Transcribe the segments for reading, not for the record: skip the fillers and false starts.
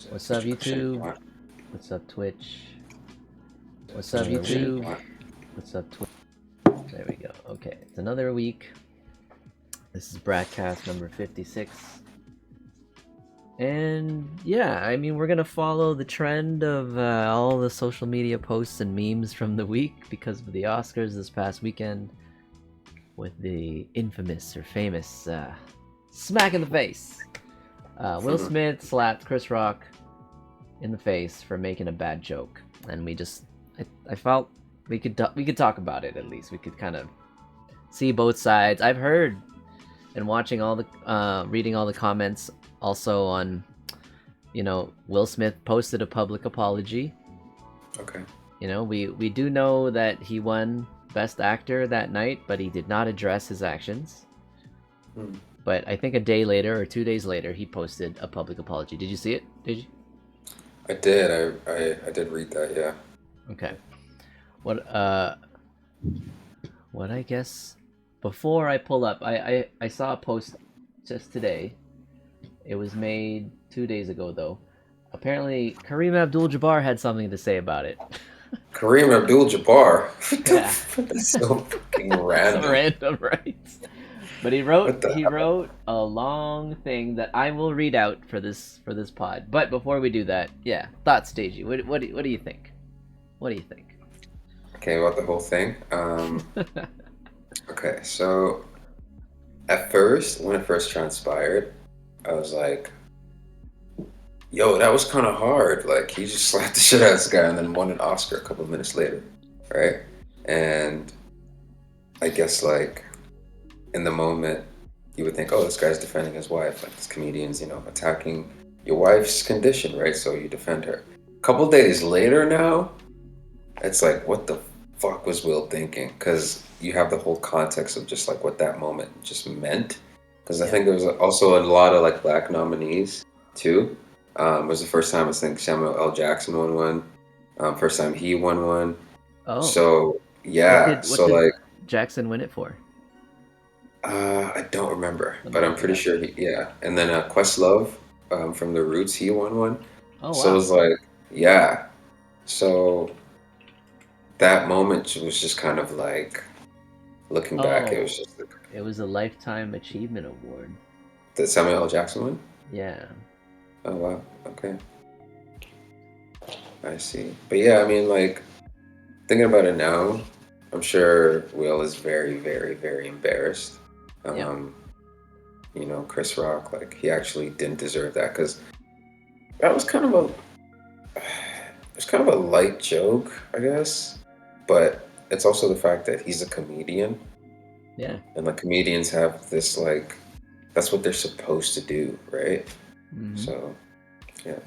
What's up, YouTube? What's up, Twitch? What's up, YouTube? What's up, Twitch? There we go. Okay, it's another week. This is BrackCast number 56. And yeah, I mean, we're gonna follow the trend of all the social media posts and memes from the week because of the Oscars this past weekend with the infamous or famous smack in the face. Will Smith slapped Chris Rock in the face for making a bad joke, and I felt we could talk about it at least. We could kind of see both sides. I've heard and watching all the reading all the comments also on, Will Smith posted a public apology. Okay. We do know that he won Best Actor that night, but he did not address his actions. But I think a day later or 2 days later, he posted a public apology. Did you see it? Did you? I did. I did read that. Yeah. Okay. What I guess before I pull up, I saw a post just today. It was made 2 days ago though. Apparently, Kareem Abdul-Jabbar had something to say about it. Kareem Abdul-Jabbar. Yeah. That's so fucking random. So random, right? But he wrote a long thing that I will read out for this pod. But before we do that, yeah, thoughts, Deji. What do you think? What do you think? Okay, about the whole thing. Okay, so at first, when it first transpired, I was like, yo, that was kind of hard. Like, he just slapped the shit out of this guy and then won an Oscar a couple of minutes later, right? And I guess, like, in the moment, you would think, oh, this guy's defending his wife. Like, this comedian's, attacking your wife's condition, right? So you defend her. A couple days later now, it's like, what the fuck was Will thinking? Because you have the whole context of just, like, what that moment just meant. Because I think there was also a lot of, like, black nominees, too. It was the first time I think Samuel L. Jackson won one. First time he won one. Oh. So, yeah. What did Jackson win it for? I don't remember, but I'm pretty sure yeah. And then Questlove from The Roots, he won one. Oh, wow. So it was like, yeah. So that moment was just kind of like, looking back, it was just like, it was a Lifetime Achievement Award. The Samuel L. Jackson one? Yeah. Oh, wow. Okay. I see. But yeah, I mean, like, thinking about it now, I'm sure Will is very, very, very embarrassed. Chris Rock, like, he actually didn't deserve that because that was kind of a light joke, I guess. But it's also the fact that he's a comedian. Yeah. And like comedians have this, like, that's what they're supposed to do, right? Mm-hmm. So, yeah.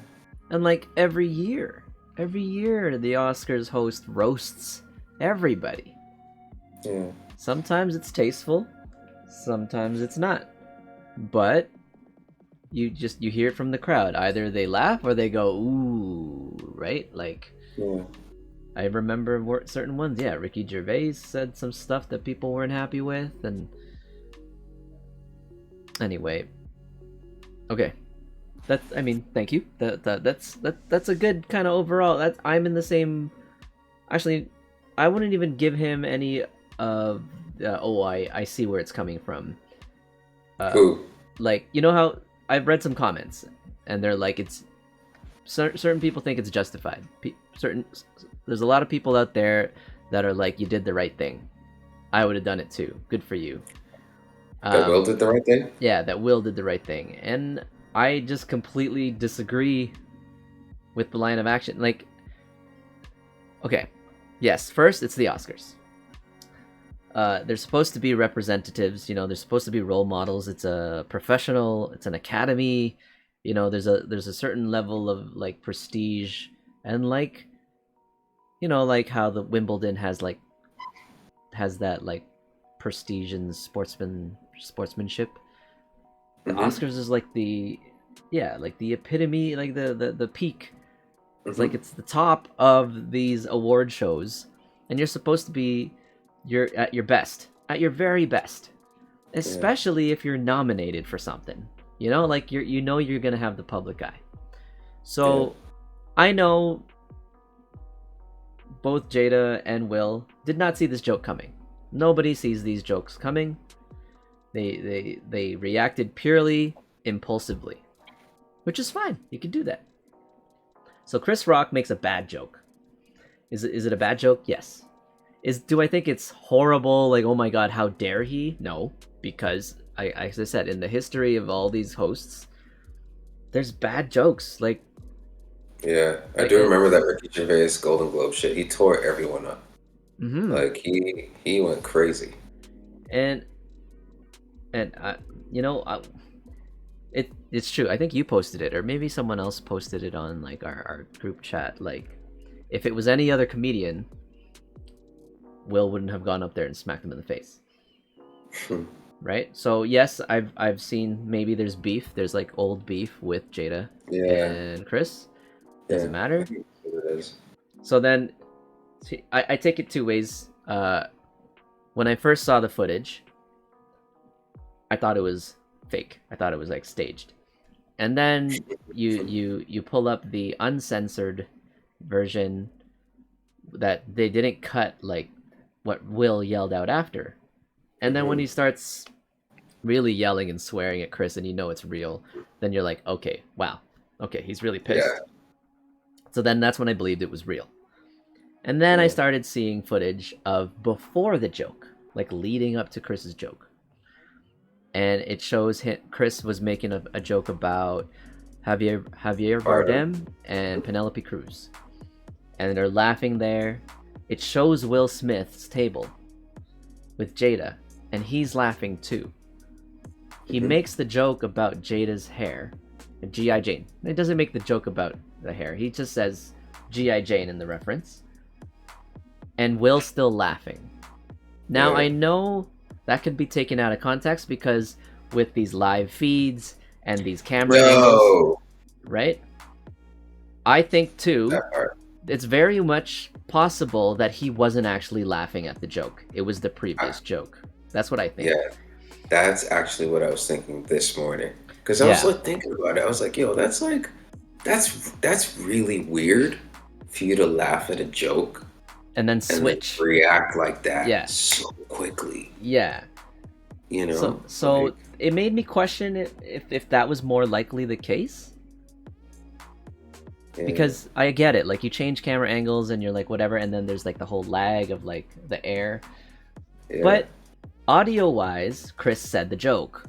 And like every year the Oscars host roasts everybody. Yeah. Sometimes it's tasteful, sometimes it's not. But you hear it from the crowd. Either they laugh or they go, ooh, right? Like, yeah. I remember certain ones. Yeah, Ricky Gervais said some stuff that people weren't happy with, and anyway. Okay. Thank you. That's a good kind of overall. I'm in the same. Actually, I wouldn't even give him any of. I see where it's coming from. Who? Like, you know how I've read some comments, and they're like, it's certain people think it's justified. There's a lot of people out there that are like, you did the right thing. I would have done it too. Good for you. That Will did the right thing? Yeah, that Will did the right thing. And I just completely disagree with the line of action. Like, okay, yes, first, it's the Oscars. They're supposed to be representatives, they're supposed to be role models. It's a professional, it's an academy, there's a certain level of, like, prestige, and like, like how the Wimbledon has that, like, prestige and sportsmanship. The Oscars is like the epitome, like the peak. It's like it's the top of these award shows, and you're supposed to be you're at your best, at your very best, especially if you're nominated for something. Like you're gonna have the public eye. So I know both Jada and Will did not see this joke coming. Nobody sees these jokes coming. They reacted purely impulsively, which is fine. You can do that. So Chris Rock makes a bad joke. Is it a bad joke? Yes. Do I think it's horrible? Like, oh my god, how dare he? No, because as I said, in the history of all these hosts, there's bad jokes. Like, yeah, I do remember that Ricky Gervais Golden Globe shit. He tore everyone up. Like he went crazy. And you know, it's true. I think you posted it, or maybe someone else posted it on like our group chat. Like, if it was any other comedian, Will wouldn't have gone up there and smacked him in the face. Right? So yes, I've seen maybe there's beef. There's like old beef with Jada and Chris. Doesn't matter. It is. So then, see, I take it two ways. When I first saw the footage, I thought it was fake. I thought it was like staged. And then you pull up the uncensored version that they didn't cut like what Will yelled out after. And then when he starts really yelling and swearing at Chris and you know it's real, then you're like, okay, wow. Okay, he's really pissed. Yeah. So then that's when I believed it was real. And then I started seeing footage of before the joke, like leading up to Chris's joke. And it shows Chris was making a joke about Javier Bardem and Penelope Cruz. And they're laughing there. It shows Will Smith's table with Jada, and he's laughing too. He makes the joke about Jada's hair, G.I. Jane. It doesn't make the joke about the hair. He just says G.I. Jane in the reference. And Will's still laughing. Now, I know that could be taken out of context because with these live feeds and these camera angles, right? I think too, it's very much possible that he wasn't actually laughing at the joke. It was the previous joke. That's what I think. Yeah, that's actually what I was thinking this morning. Because I was like thinking about it. I was like, yo, that's really weird for you to laugh at a joke and then switch, and then react like that so quickly. Yeah. You know? So like, it made me question if that was more likely the case. Yeah. Because I get it, like you change camera angles and you're like whatever, and then there's like the whole lag of like the air. Yeah. But audio-wise, Chris said the joke,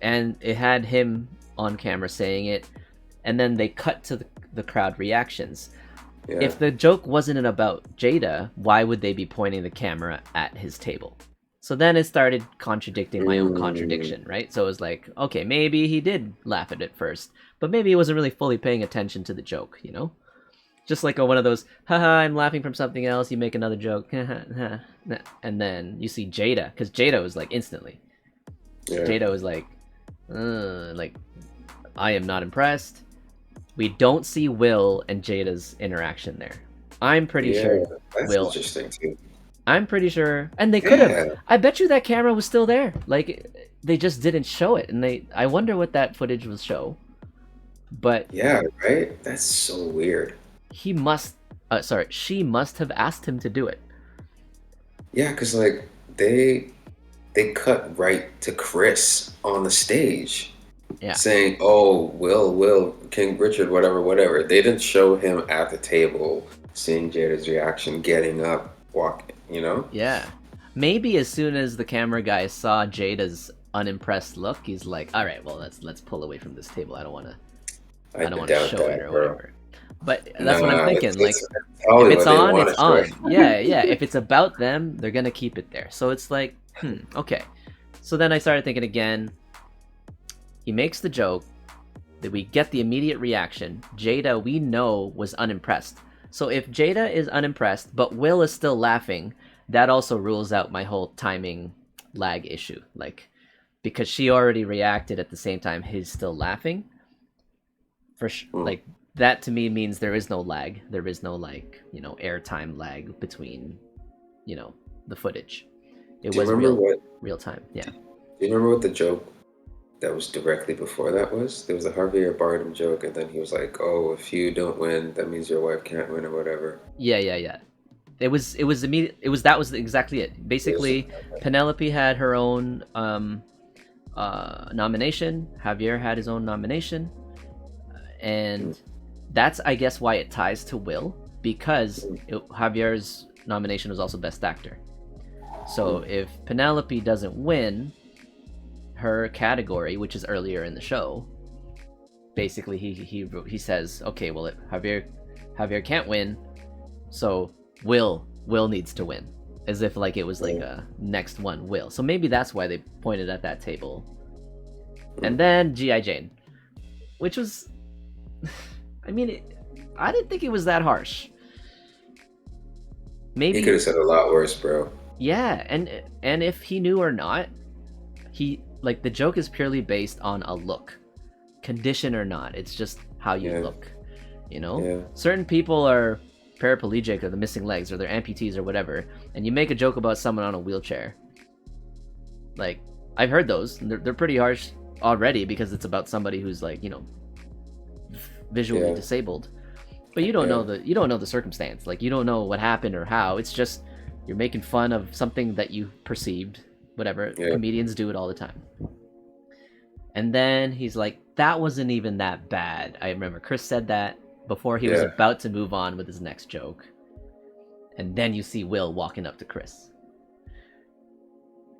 and it had him on camera saying it, and then they cut to the crowd reactions. Yeah. If the joke wasn't about Jada, why would they be pointing the camera at his table? So then it started contradicting my own contradiction, right? So it was like, okay, maybe he did laugh at it first, but maybe he wasn't really fully paying attention to the joke, you know? Just like one of those, haha, I'm laughing from something else, you make another joke, and then you see Jada, because Jada was like instantly. Yeah. Jada was like, I am not impressed. We don't see Will and Jada's interaction there. I'm pretty sure that's Will. Interesting too. I'm pretty sure, and they could have. I bet you that camera was still there. Like they just didn't show it, and I wonder what that footage will show. But yeah, right. That's so weird. She must have asked him to do it. Yeah, because like they cut right to Chris on the stage. Yeah. Saying, oh, Will, King Richard, whatever. They didn't show him at the table, seeing Jada's reaction, getting up, walking, you know? Yeah. Maybe as soon as the camera guy saw Jada's unimpressed look, he's like, all right, well, let's pull away from this table. I don't want to show it or whatever. But that's what I'm thinking. Like, if it's on, it's on. Yeah. If it's about them, they're going to keep it there. So it's like, okay. So then I started thinking again. He makes the joke, that we get the immediate reaction. Jada, we know, was unimpressed. So if Jada is unimpressed, but Will is still laughing, that also rules out my whole timing lag issue. Like, because she already reacted at the same time he's still laughing. Like, that to me means there is no lag. There is no, like, you know, airtime lag between, you know, the footage. It was real time. Yeah. Do you remember what the joke that was directly before that was? There was a Javier Bardem joke, and then he was like, "Oh, if you don't win, that means your wife can't win or whatever." Yeah. It was immediate. That was exactly it. It was, Basically, Penelope had her own nomination. Javier had his own nomination, and that's, I guess, why it ties to Will, because Javier's nomination was also Best Actor. So if Penelope doesn't win her category, which is earlier in the show, basically he says, okay, well, Javier can't win, so Will needs to win, as if like it was like a next one Will. So maybe that's why they pointed at that table. And then G.I. Jane, which was, I mean, I didn't think it was that harsh. Maybe he could have said a lot worse, bro. Yeah, and if he knew or not, he like the joke is purely based on a look, condition or not. It's just how you look, you know. Yeah. Certain people are paraplegic or they're missing legs or they're amputees or whatever, and you make a joke about someone on a wheelchair. Like I've heard those, and they're pretty harsh already because it's about somebody who's like, you know, visually disabled. But you don't know the circumstance. Like you don't know what happened or how. It's just you're making fun of something that you perceived. Whatever. Comedians do it all the time. And then he's like, that wasn't even that bad. I remember Chris said that before he was about to move on with his next joke. And then you see Will walking up to Chris.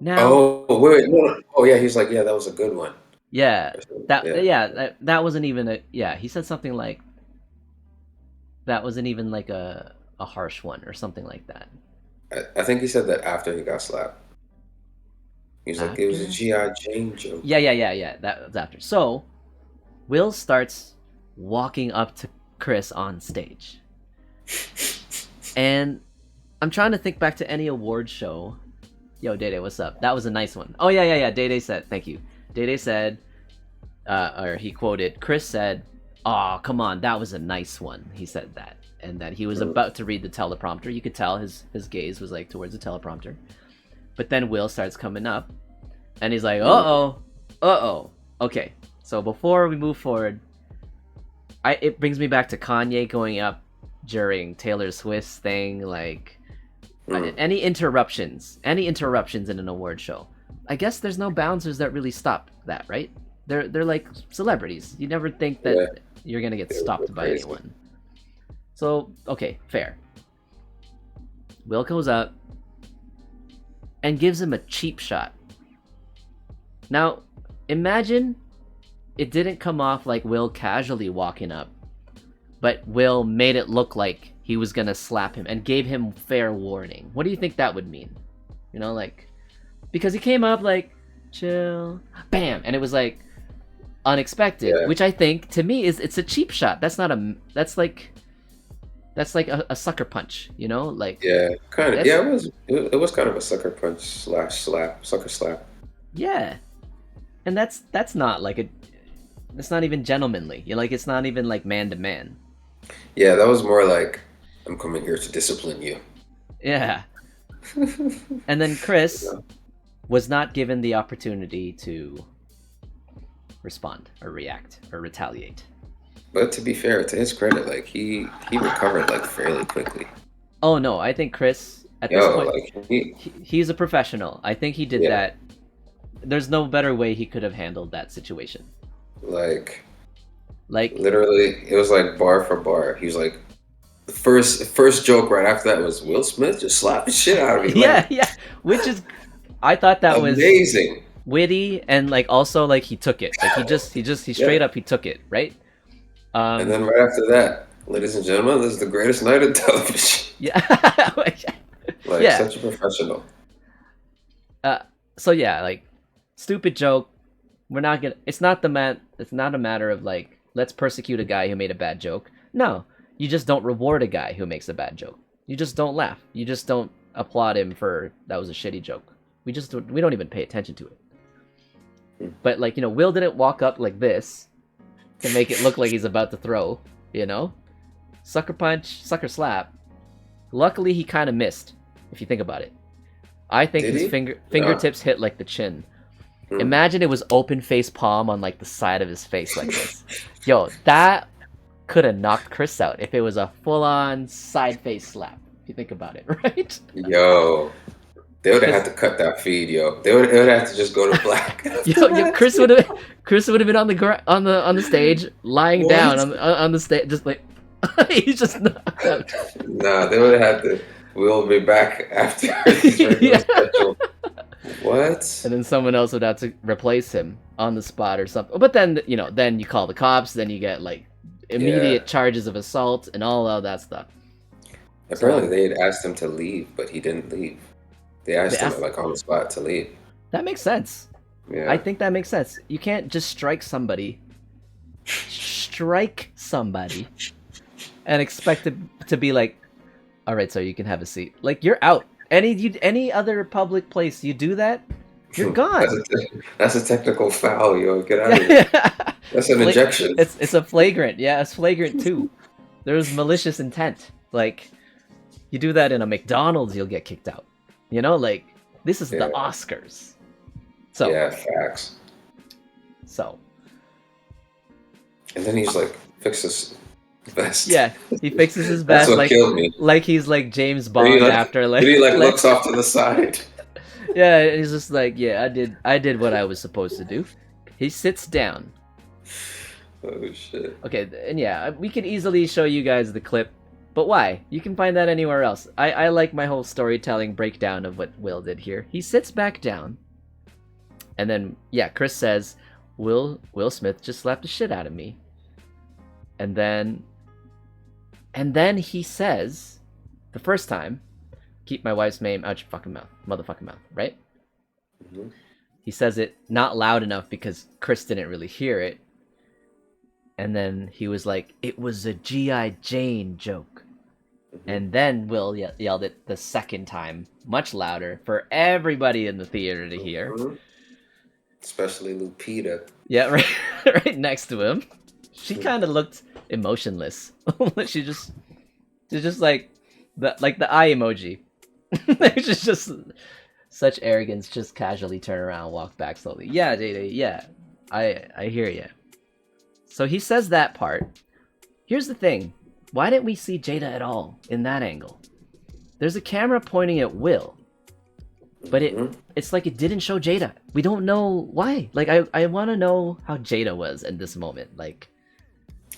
Now, wait, no. Oh yeah, he's like, yeah, that was a good one. That wasn't even he said something like that wasn't even like a harsh one or something like that. I think he said that after he got slapped. He's like, it was a G.I. Jane joke. Yeah. That was after. So, Will starts walking up to Chris on stage. And I'm trying to think back to any award show. Yo, Day, what's up? That was a nice one. Oh, yeah. Day said, thank you. Day said, or he quoted, Chris said, "Oh, come on, that was a nice one." He said that. And that he was about to read the teleprompter. You could tell his gaze was like towards the teleprompter. But then Will starts coming up, and he's like, uh-oh. Okay, so before we move forward, it brings me back to Kanye going up during Taylor Swift's thing, like, any interruptions in an award show. I guess there's no bouncers that really stop that, right? They're like celebrities. You never think that you're gonna get stopped by anyone. So, okay, fair. Will goes up and gives him a cheap shot. Now, imagine it didn't come off like Will casually walking up, but Will made it look like he was gonna slap him and gave him fair warning. What do you think that would mean? You know, like, because he came up like, chill, bam, and it was like unexpected, which I think to me it's a cheap shot. That's like a sucker punch, you know, like kind of. Yeah, it was kind of a sucker punch / sucker slap. Yeah, and that's not like that's not even gentlemanly. You like, it's not even like man to man. Yeah, that was more like, I'm coming here to discipline you. Yeah. And then Chris was not given the opportunity to respond or react or retaliate. But to be fair, to his credit, like he recovered like fairly quickly. Oh no, I think Chris at this point, like, he's a professional. I think he did that. There's no better way he could have handled that situation. Like literally, it was like bar for bar. He was like, the first joke right after that was Will Smith just slapped the shit out of me. Yeah, which is, I thought that was amazing, witty, and like also like he took it. Like he straight up he took it, right? And then right after that, ladies and gentlemen, this is the greatest night of television. Yeah. Such a professional. So yeah, like, stupid joke. We're not gonna. It's not a matter of like, let's persecute a guy who made a bad joke. No, you just don't reward a guy who makes a bad joke. You just don't laugh. You just don't applaud him for that was a shitty joke. We don't even pay attention to it. But like, you know, Will didn't walk up like this to make it look like he's about to throw, you know? Sucker punch, sucker slap. Luckily, he kind of missed, if you think about it. I think his fingertips hit like the chin. Imagine it was open face palm on like the side of his face like this. Yo, that could have knocked Chris out if it was a full-on side face slap. If you think about it, right? Yo, they would have had to cut that feed, yo. It would have to just go to black. Yo, Chris would have been on the stage, lying down on the stage, just like he's just knocked out. Nah, they would have had to. We'll be back after his regular schedule. What? And then someone else would have to replace him on the spot or something. But then then you call the cops. Then you get like immediate charges of assault and all of that stuff. Apparently, they had asked him to leave, but he didn't leave. They asked him like on the spot to leave. That makes sense. Yeah. I think that makes sense. You can't just strike somebody, and expect it to be like, all right, so you can have a seat. Like, you're out. Any other public place you do that, you're gone. That's a technical foul, yo. Get out of here. That's an ejection. It's a flagrant. Yeah, it's flagrant too. There's malicious intent. Like, you do that in a McDonald's, you'll get kicked out. You know, like, this is the Oscars. So yeah, facts. So. And then he's like, fix this vest. Yeah, he fixes his vest. That's what killed me. Like he's like James Bond after like. He looks off to the side. Yeah, he's just like, yeah, I did what I was supposed to do. He sits down. Oh shit. Okay, and yeah, we could easily show you guys the clip, but why? You can find that anywhere else. I like my whole storytelling breakdown of what Will did here. He sits back down, and then Chris says, Will Smith just slapped the shit out of me. And then he says, the first time, keep my wife's name out your fucking mouth, motherfucking mouth, right? Mm-hmm. He says it not loud enough because Chris didn't really hear it. And then he was like, it was a G.I. Jane joke. Mm-hmm. And then Will yelled it the second time, much louder, for everybody in the theater to hear. Mm-hmm. Especially Lupita. Yeah, right next to him. She kind of looked emotionless. She's just like the eye emoji. She's just such arrogance. Just casually turn around, walk back slowly. Yeah, Jada. Yeah, I hear you. So he says that part. Here's the thing: why didn't we see Jada at all in that angle? There's a camera pointing at Will, but it's like it didn't show Jada. We don't know why. Like I want to know how Jada was in this moment. Like.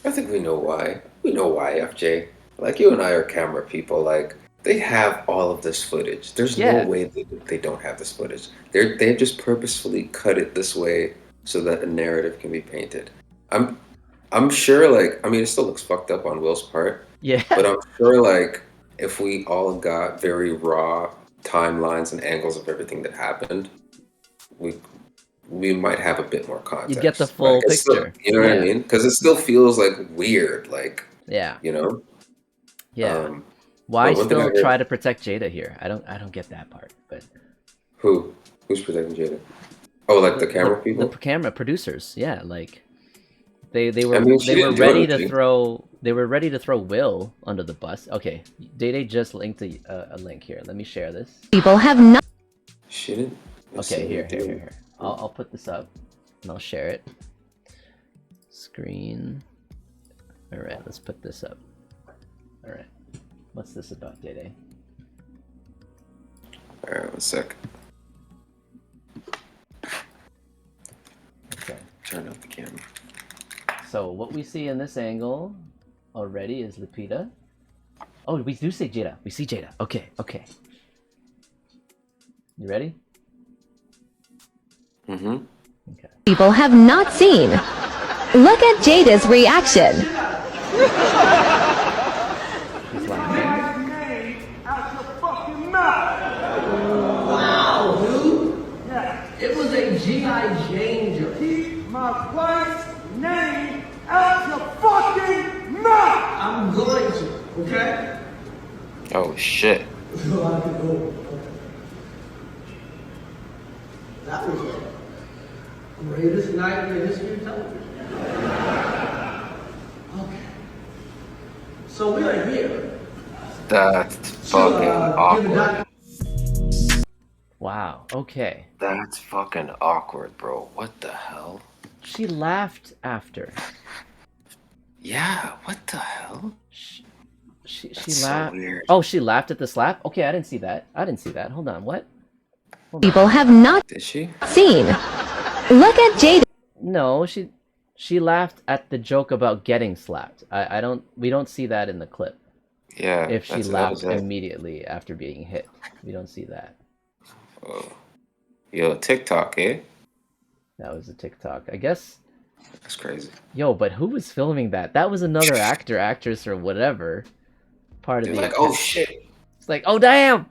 I think we know why. We know why, FJ. Like, you and I are camera people. Like, they have all of this footage. There's no way they don't have this footage. They've just purposefully cut it this way so that a narrative can be painted. I'm sure, like, I mean, it still looks fucked up on Will's part. Yeah. But I'm sure, like, if we all got very raw timelines and angles of everything that happened, we might have a bit more context. You get the full picture. Still, you know what I mean? Because it still feels like weird, like you know. Yeah. Why still try to protect Jada here? I don't get that part. But who's protecting Jada? Oh, like the camera people. The camera producers. Yeah, like they were ready to throw Will under the bus. Okay, Day just linked a link here. Let me share this. People have not. She didn't. Okay, here. I'll put this up and I'll share it. Screen. All right, let's put this up. All right, what's this about, Day? All right, 1 sec. Okay. Turn off the camera. So what we see in this angle already is Lupita. Oh, we do see Jada. We see Jada. Okay. You ready? Mm-hmm. Okay. People have not seen. Look at Jada's reaction. He's laughing. Wow, dude. Yeah. It was a G.I. Jane joke. Keep my wife's name out your fucking mouth! I'm going to, okay? Oh shit. So I can go. That was the greatest night in the history of television. Okay. So we are here. That's fucking awkward. Wow. Okay. That's fucking awkward, bro. What the hell? She laughed after. Yeah, what the hell? She That's so laughed. weird. Oh, she laughed at the slap. Okay, I didn't see that. I didn't see that. Hold on. What? Hold on. People have not Did she? seen. Look at Jada. No, she laughed at the joke about getting slapped. I don't. We don't see that in the clip. Yeah. If she that laughed was it. immediately after being hit, we don't see that. Oh. Yo, TikTok, eh? That was a TikTok, I guess. That's crazy. Yo, but who was filming that? That was another actor, actress, or whatever. Part of They're the like, account. oh shit. It's like, oh damn.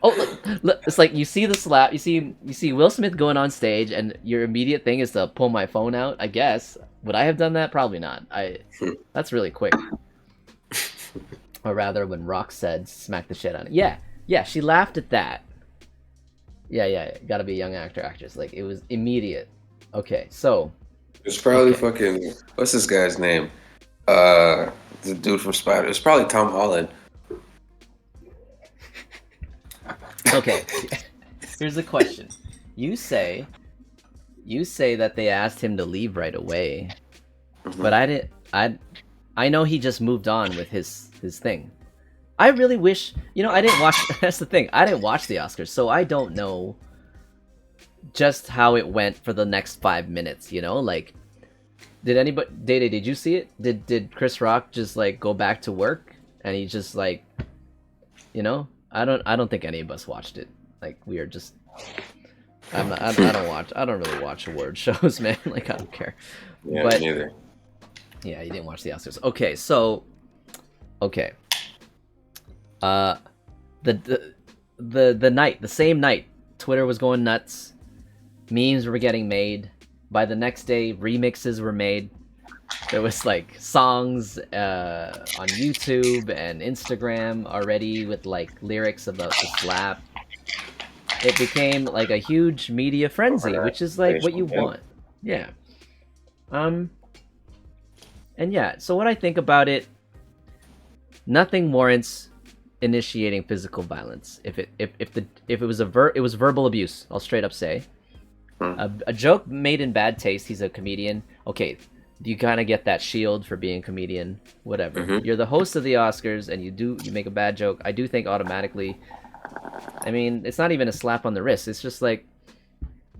Oh, look, it's like you see the slap, you see Will Smith going on stage, and your immediate thing is to pull my phone out. I guess would I have done that? Probably not. That's really quick. Or rather, when Rock said, "Smack the shit on it." Yeah, she laughed at that. Yeah, gotta be a young actor, actress. Like it was immediate. Okay, so It's probably fucking. What's this guy's name? The dude from Spider. It's probably Tom Holland. okay. Here's the question. You say that they asked him to leave right away, but I didn't. I know he just moved on with his thing. I really wish, I didn't watch. That's the thing. I didn't watch the Oscars, so I don't know just how it went for the next 5 minutes. Like, did anybody? Did you see it? Did Chris Rock just like go back to work and he just like, I don't think any of us watched it. Like we are just. I don't really watch award shows, man. Like I don't care. Yeah, but, me neither. Yeah, you didn't watch the Oscars. Okay, so, the same night, Twitter was going nuts. Memes were getting made. By the next day, remixes were made. There was like songs on YouTube and Instagram already with like lyrics about the slap. It became like a huge media frenzy, which is like what you want. Yeah. And yeah, so what I think about it, nothing warrants initiating physical violence. If it was it was verbal abuse, I'll straight up say. A joke made in bad taste. He's a comedian. Okay, you kind of get that shield for being a comedian. Whatever. You're the host of the Oscars, and you make a bad joke. I do think automatically. I mean, it's not even a slap on the wrist. It's just like,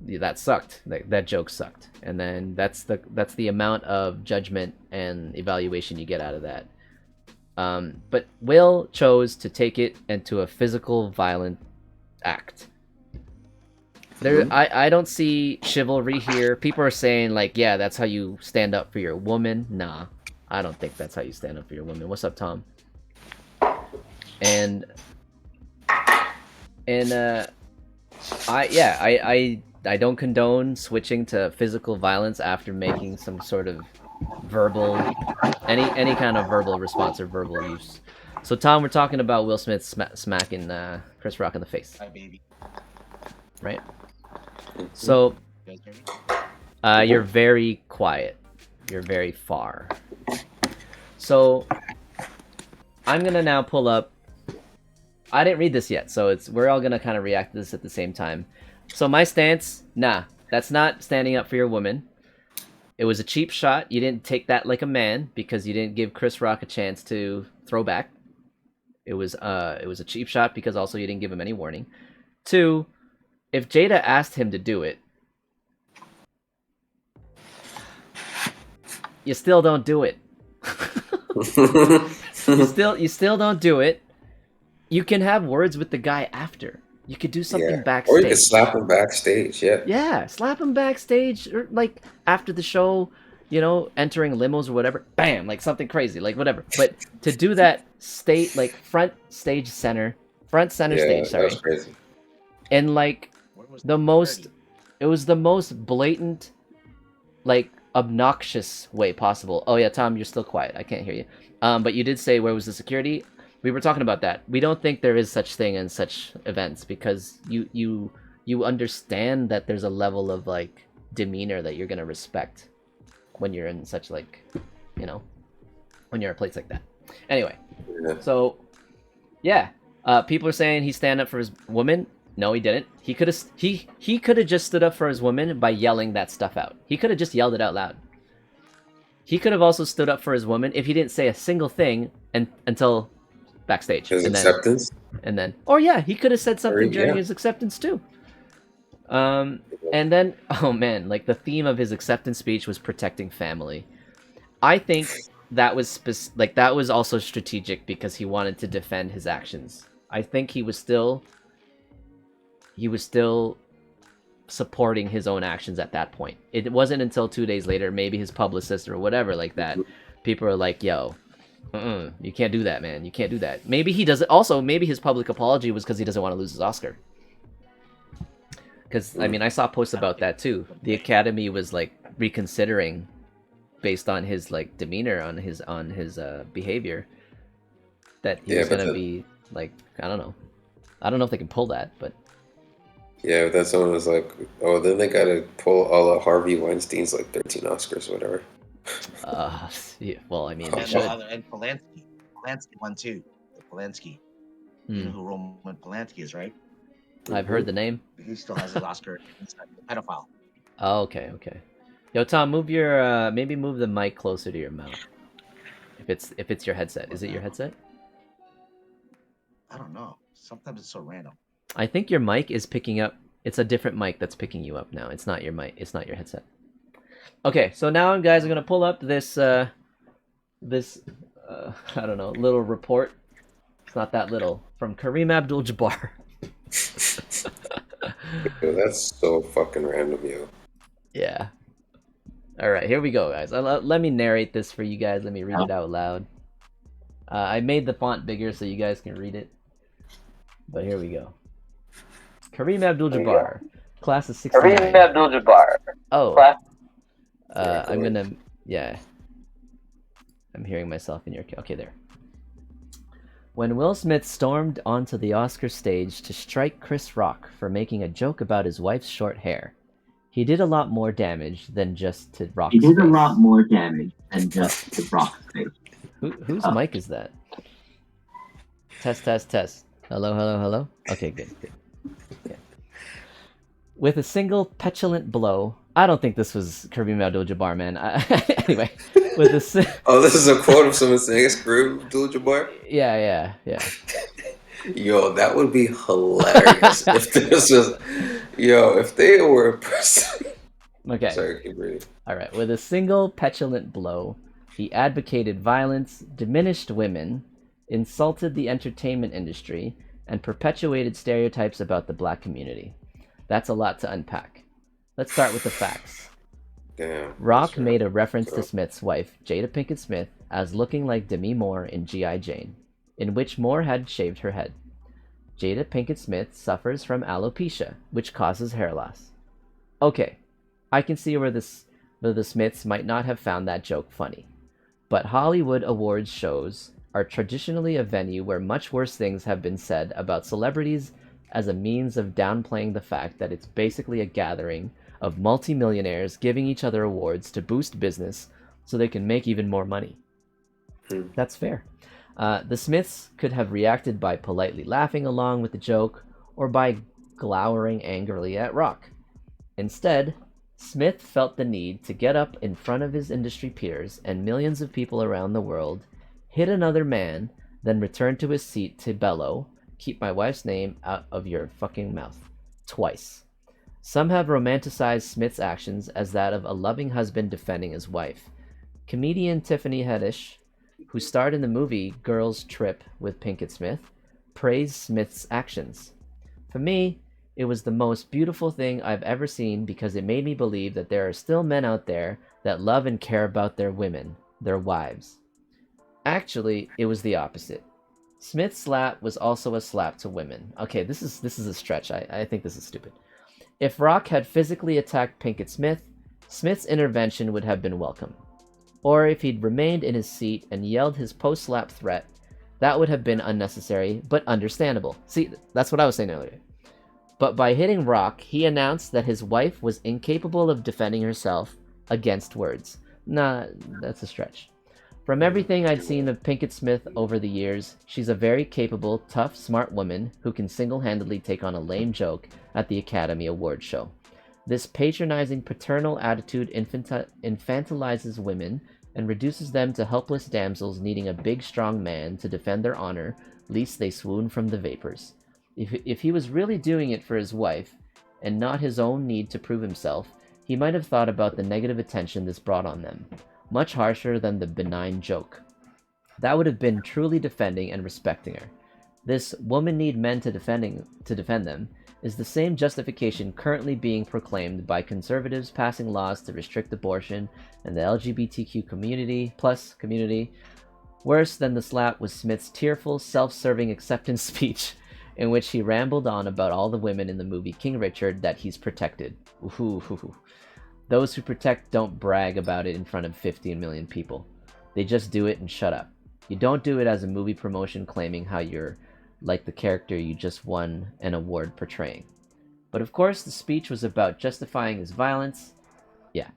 that sucked. That joke sucked, and then that's the amount of judgment and evaluation you get out of that. But Will chose to take it into a physical, violent act. I don't see chivalry here. People are saying like, yeah, that's how you stand up for your woman. Nah, I don't think that's how you stand up for your woman. What's up, Tom? And I don't condone switching to physical violence after making some sort of verbal, any kind of verbal response or verbal use. So Tom, we're talking about Will Smith smacking Chris Rock in the face. Hi, baby. Right? So, you're very quiet. You're very far. So, I'm gonna now pull up. I didn't read this yet, so we're all gonna kind of react to this at the same time. So my stance, nah, that's not standing up for your woman. It was a cheap shot. You didn't take that like a man because you didn't give Chris Rock a chance to throw back. It was a cheap shot because also you didn't give him any warning. 2, if Jada asked him to do it, you still don't do it. you still don't do it. You can have words with the guy after. You could do something backstage. Or you could slap him backstage, yeah. Yeah, slap him backstage, or like after the show, entering limos or whatever. Bam, like something crazy, like whatever. But to do that front center stage, sorry. That was crazy. And like it was the most blatant, like obnoxious way possible. Oh yeah, Tom, you're still quiet. I can't hear you. But you did say, where was the security? We were talking about that. We don't think there is such thing in such events because you understand that there's a level of like demeanor that you're gonna respect when you're in such like, when you're at a place like that. Anyway, so yeah, People are saying he stand up for his woman. No, he didn't. He could have just stood up for his woman by yelling that stuff out. He could have just yelled it out loud. He could have also stood up for his woman if he didn't say a single thing until backstage. His and acceptance? Or yeah, he could have said something during yeah. his acceptance too. And then, oh man, like the theme of his acceptance speech was protecting family. I think that was that was also strategic because he wanted to defend his actions. I think he was still supporting his own actions at that point. It wasn't until 2 days later, maybe his publicist or whatever like that, people are like, yo, you can't do that, man. You can't do that. Maybe he doesn't. Also, maybe his public apology was because he doesn't want to lose his Oscar. Because, I mean, I saw posts about that too. The Academy was like reconsidering based on his like demeanor, on his behavior, that he was gonna be like, I don't know if they can pull that, but yeah, but then someone was like, oh, then they gotta pull all of Harvey Weinstein's like 13 Oscars or whatever. Yeah, well, I mean, and Polanski won too. Polanski, you know who Roman Polanski is, right? I've heard the name. He still has his Oscar. He's a pedophile. Oh, okay. Yo, Tom, move your maybe move the mic closer to your mouth. If it's your headset, is it your headset? I don't know. Sometimes it's so random. I think your mic is picking up. It's a different mic that's picking you up now. It's not your mic. It's not your headset. Okay, so now, guys, I'm gonna pull up this I don't know, little report. It's not that little, from Kareem Abdul-Jabbar. Yo, that's so fucking random, yo. Yeah. All right, here we go, guys. Let me narrate this for you guys. Let me read it out loud. I made the font bigger so you guys can read it. But here we go. Kareem Abdul-Jabbar, class of 69. Kareem Abdul-Jabbar. Oh. Class. I'm gonna, yeah. I'm hearing myself in your, okay, there. When Will Smith stormed onto the Oscar stage to strike Chris Rock for making a joke about his wife's short hair, he did a lot more damage than just to Rock's face. Whose mic is that? Test. Hello. Okay, good. Yeah. With a single petulant blow, I don't think this was Kareem Abdul-Jabbar, man. Anyway, with a oh, this is a quote of someone saying it's Kareem Abdul-Jabbar? Yeah. Yo, that would be hilarious if this was... Yo, if they were a person... Okay. Sorry, keep reading. All right. With a single petulant blow, he advocated violence, diminished women, insulted the entertainment industry, and perpetuated stereotypes about the black community. That's a lot to unpack. Let's start with the facts. Damn. Rock made a reference to Smith's wife, Jada Pinkett Smith, as looking like Demi Moore in G.I. Jane, in which Moore had shaved her head. Jada Pinkett Smith suffers from alopecia, which causes hair loss. Okay, I can see where the Smiths might not have found that joke funny. But Hollywood awards shows are traditionally a venue where much worse things have been said about celebrities as a means of downplaying the fact that it's basically a gathering of multimillionaires giving each other awards to boost business so they can make even more money. That's fair. The Smiths could have reacted by politely laughing along with the joke or by glowering angrily at Rock. Instead, Smith felt the need to get up in front of his industry peers and millions of people around the world, hit another man, then return to his seat to bellow, "Keep my wife's name out of your fucking mouth," twice. Some have romanticized Smith's actions as that of a loving husband defending his wife. Comedian Tiffany Haddish, who starred in the movie Girls Trip with Pinkett Smith, praised Smith's actions. For me, it was the most beautiful thing I've ever seen because it made me believe that there are still men out there that love and care about their women, their wives. Actually, it was the opposite. Smith's slap was also a slap to women. Okay, this is a stretch. I think this is stupid. If Rock had physically attacked Pinkett Smith, Smith's intervention would have been welcome. Or if he'd remained in his seat and yelled his post-slap threat, that would have been unnecessary, but understandable. See, that's what I was saying earlier. But by hitting Rock, he announced that his wife was incapable of defending herself against words. Nah, that's a stretch. From everything I'd seen of Pinkett Smith over the years, she's a very capable, tough, smart woman who can single-handedly take on a lame joke at the Academy Awards show. This patronizing paternal attitude infantilizes women and reduces them to helpless damsels needing a big, strong man to defend their honor, lest they swoon from the vapors. If he was really doing it for his wife, and not his own need to prove himself, he might have thought about the negative attention this brought on them. Much harsher than the benign joke. That would have been truly defending and respecting her. This woman need men to defend them is the same justification currently being proclaimed by conservatives passing laws to restrict abortion and the LGBTQ community, Worse than the slap was Smith's tearful, self-serving acceptance speech in which he rambled on about all the women in the movie King Richard that he's protected. Ooh. Those who protect don't brag about it in front of 15 million people. They just do it and shut up. You don't do it as a movie promotion claiming how you're like the character you just won an award portraying. But of course, the speech was about justifying his violence. Yeah.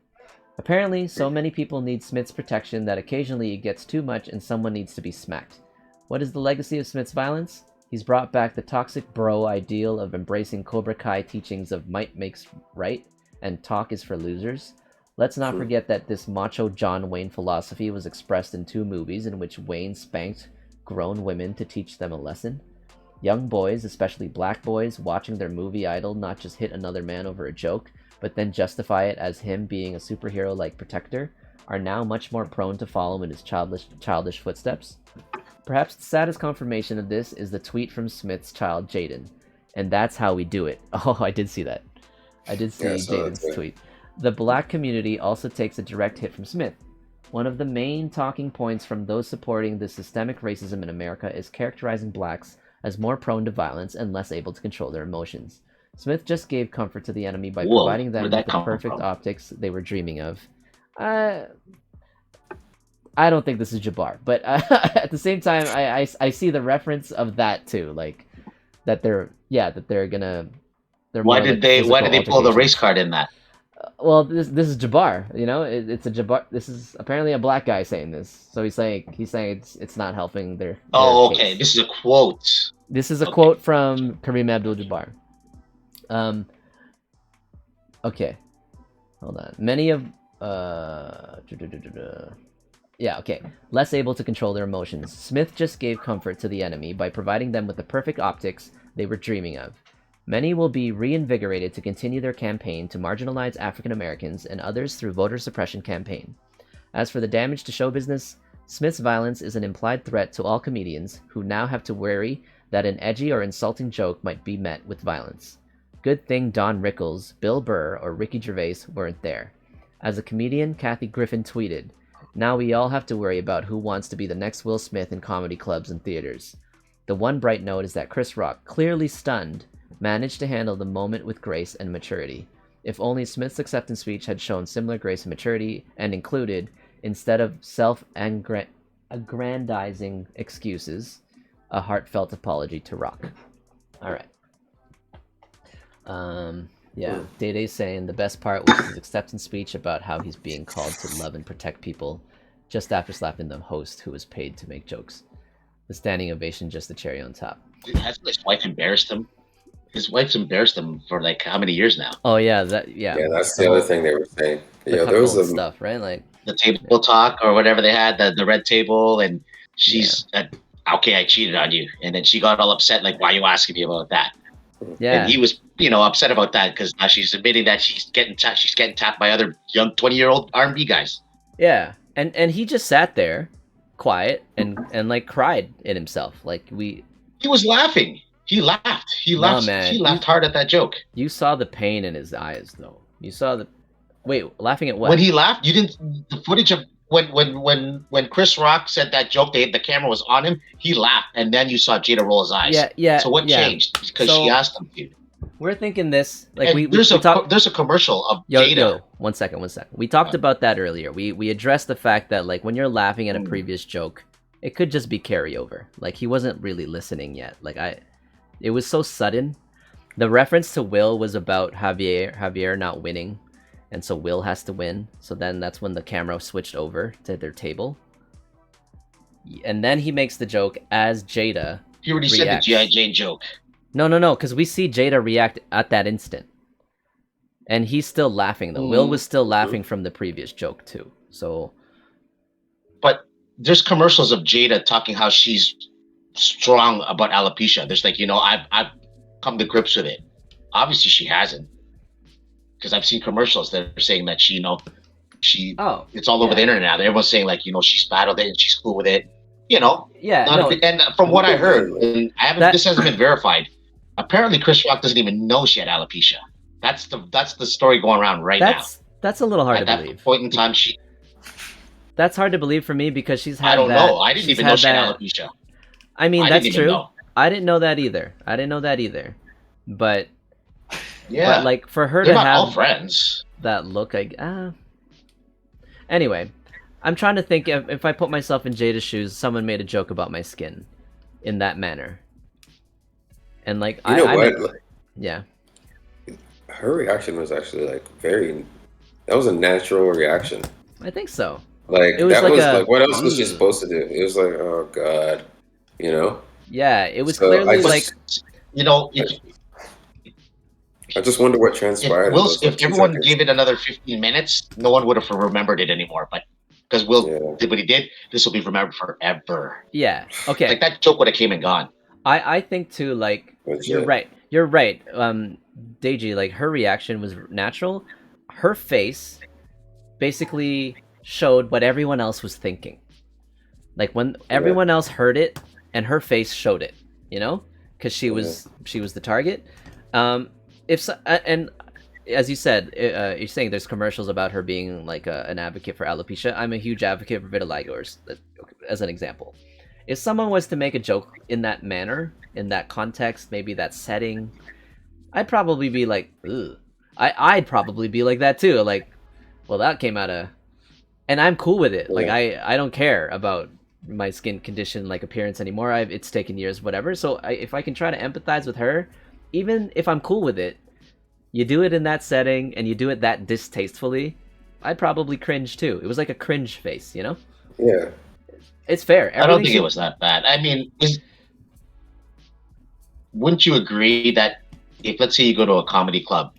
Apparently, so many people need Smith's protection that occasionally it gets too much and someone needs to be smacked. What is the legacy of Smith's violence? He's brought back the toxic bro ideal of embracing Cobra Kai teachings of might makes right and talk is for losers. Let's not forget that this macho John Wayne philosophy was expressed in 2 movies in which Wayne spanked grown women to teach them a lesson. Young boys, especially black boys, watching their movie idol not just hit another man over a joke, but then justify it as him being a superhero-like protector, are now much more prone to follow in his childish footsteps. Perhaps the saddest confirmation of this is the tweet from Smith's child, Jaden. And that's how we do it. Oh, I did see that. I did see Jaden's tweet. The black community also takes a direct hit from Smith. One of the main talking points from those supporting the systemic racism in America is characterizing blacks as more prone to violence and less able to control their emotions. Smith just gave comfort to the enemy by providing them with the perfect optics they were dreaming of. I don't think this is Jabbar, but at the same time, I see the reference of that too, like that they're gonna. Why did they pull the race card in that? Well, this is Jabbar, you know, it's a Jabbar. This is apparently a black guy saying this, so he's saying it's not helping their. Oh, case. okay. This is a quote. This is a quote from Kareem Abdul-Jabbar. Okay, hold on. Many of less able to control their emotions. Smith just gave comfort to the enemy by providing them with the perfect optics they were dreaming of. Many will be reinvigorated to continue their campaign to marginalize African Americans and others through voter suppression campaign. As for the damage to show business, Smith's violence is an implied threat to all comedians who now have to worry that an edgy or insulting joke might be met with violence. Good thing Don Rickles, Bill Burr, or Ricky Gervais weren't there. As a comedian, Kathy Griffin tweeted, "Now we all have to worry about who wants to be the next Will Smith in comedy clubs and theaters." The one bright note is that Chris Rock, clearly stunned, managed to handle the moment with grace and maturity. If only Smith's acceptance speech had shown similar grace and maturity and included, instead of self-aggrandizing excuses, a heartfelt apology to Rock. Alright. Day saying the best part was his acceptance speech about how he's being called to love and protect people just after slapping the host who was paid to make jokes. The standing ovation just the cherry on top. His wife embarrassed him. His wife's embarrassed him for like how many years now? Oh yeah, Yeah, that's the other thing they were saying. Yeah, there was stuff, right? Like the table talk or whatever they had, the red table, and she's okay, I cheated on you, and then she got all upset, like, why are you asking me about that? Yeah, and he was, upset about that because now she's admitting that she's getting tapped by other young 20-year-old R&B guys. Yeah, and he just sat there, quiet, and like cried in himself, like he was laughing. He laughed. He laughed. He laughed hard at that joke. You saw the pain in his eyes, though. You saw the laughing at what? When he laughed, you didn't. The footage of when Chris Rock said that joke, the camera was on him. He laughed, and then you saw Jada roll his eyes. Yeah. So what changed? Because she asked him to. We're thinking this like there's a commercial of Jada. Yo, one second. We talked about that earlier. We addressed the fact that like when you're laughing at a previous joke, it could just be carryover. Like he wasn't really listening yet. It was so sudden. The reference to Will was about Javier not winning, and so Will has to win. So then that's when the camera switched over to their table. and then he makes the joke as Jada. He already said the G.I. Jane joke. No, because we see Jada react at that instant. And he's still laughing, though. Will was still laughing from the previous joke, too. So... But there's commercials of Jada talking how she's strong about alopecia. There's like, I've come to grips with it. Obviously, she hasn't. Because I've seen commercials that are saying that she, it's all over the internet now. Everyone's saying, like, she's battled it and she's cool with it. Yeah, and from what I heard, and this hasn't been verified. Apparently, Chris Rock doesn't even know she had alopecia. That's the story going around now. That's a little hard At to that believe. point in time, That's hard to believe for me because she's had. I don't know. I didn't even know she had alopecia. I mean, that's true. Know. I didn't know that either. But yeah, but like for her they're to not have all friends. That look, Anyway, I'm trying to think if I put myself in Jada's shoes, someone made a joke about my skin in that manner, and like yeah. Her reaction was actually like that was a natural reaction. I think so. Like it was that like was like what else was she supposed to do? It was like, oh god, Yeah, it was clearly like I just wonder what transpired. If everyone gave it another 15 minutes, no one would have remembered it anymore. But because Will did what he did, this will be remembered forever. Yeah. Okay. Like that joke would have came and gone. I think too. Like you're right. You're right. Deji, like her reaction was natural. Her face basically showed what everyone else was thinking. Like when everyone else heard it, and her face showed it. Because she was the target. And as you said, you're saying there's commercials about her being like an advocate for alopecia. I'm a huge advocate for vitiligo, as an example. If someone was to make a joke in that manner, in that context, maybe that setting, I'd probably be like, ugh. I'd probably be like that too. Like, well, that came out of, and I'm cool with it. Like, I don't care about my skin condition, like appearance anymore. It's taken years, whatever. So if I can try to empathize with her, even if I'm cool with it, you do it in that setting and you do it that distastefully, I'd probably cringe too. It was like a cringe face, Yeah. It's fair. I don't think it was that bad. I mean, wouldn't you agree that if, let's say, you go to a comedy club,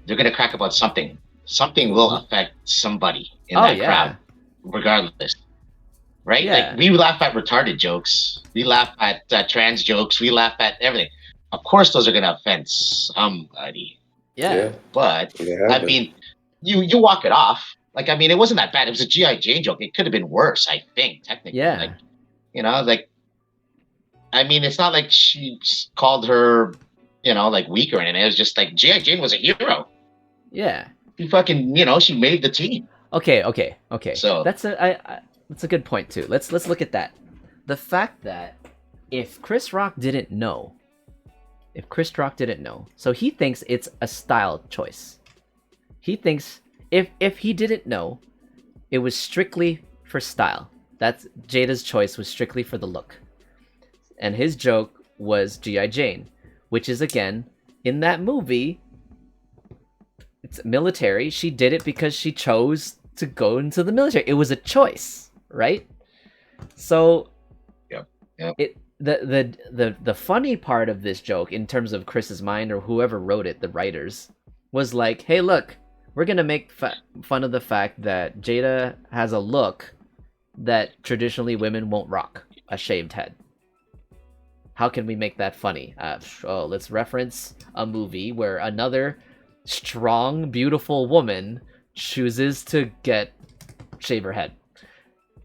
they're going to crack about something. Something will affect somebody in that crowd, regardless. Right? Yeah. Like, we laugh at retarded jokes. We laugh at trans jokes. We laugh at everything. Of course, those are going to offend somebody. Yeah. But, I mean, you walk it off. Like, I mean, it wasn't that bad. It was a G.I. Jane joke. It could have been worse, I think, technically. Yeah. Like, I mean, it's not like she called her, like weak or anything. It was just like G.I. Jane was a hero. Yeah. She fucking, she made the team. Okay. So that's a good point too. Let's look at that. The fact that if Chris Rock didn't know, so he thinks it's a style choice. He thinks if he didn't know, it was strictly for style. That's Jada's choice was strictly for the look. And his joke was G.I. Jane, which is again in that movie. It's military. She did it because she chose to go into the military. It was a choice, right? So, Yep. The funny part of this joke, in terms of Chris's mind or whoever wrote it, the writers, was like, hey, look, we're gonna make fun of the fact that Jada has a look that traditionally women won't rock, a shaved head. How can we make that funny? Let's reference a movie where another strong, beautiful woman chooses to shave her head.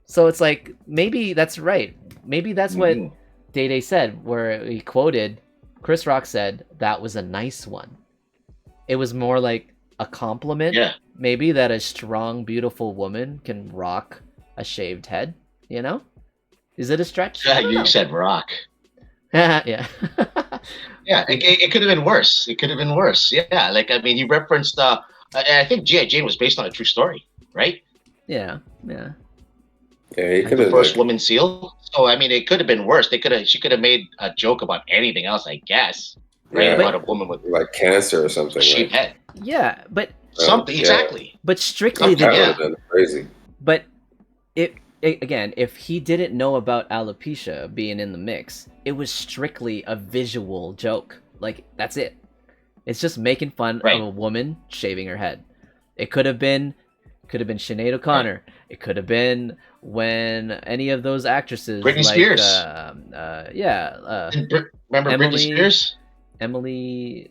So it's like, maybe that's right. Maybe that's what Day said, where he quoted, Chris Rock said, that was a nice one. It was more like a compliment, maybe, that a strong, beautiful woman can rock a shaved head, Is it a stretch? Yeah, you said rock. Yeah. Yeah, it could have been worse. Yeah, like, I mean, he referenced, I think G.I. Jane was based on a true story, right? Yeah. Yeah, he could the have first woman SEAL. So, I mean, it could have been worse. She could have made a joke about anything else, I guess. Right? Yeah, about a woman with like cancer or something. A shaved head. Yeah, but something exactly. But strictly that would have been crazy. But again, if he didn't know about alopecia being in the mix, it was strictly a visual joke. Like, that's it. It's just making fun of a woman shaving her head. It could have been Sinead O'Connor. Right. It could have been when any of those actresses, Britney Spears. Emily, remember Britney Spears? Emily.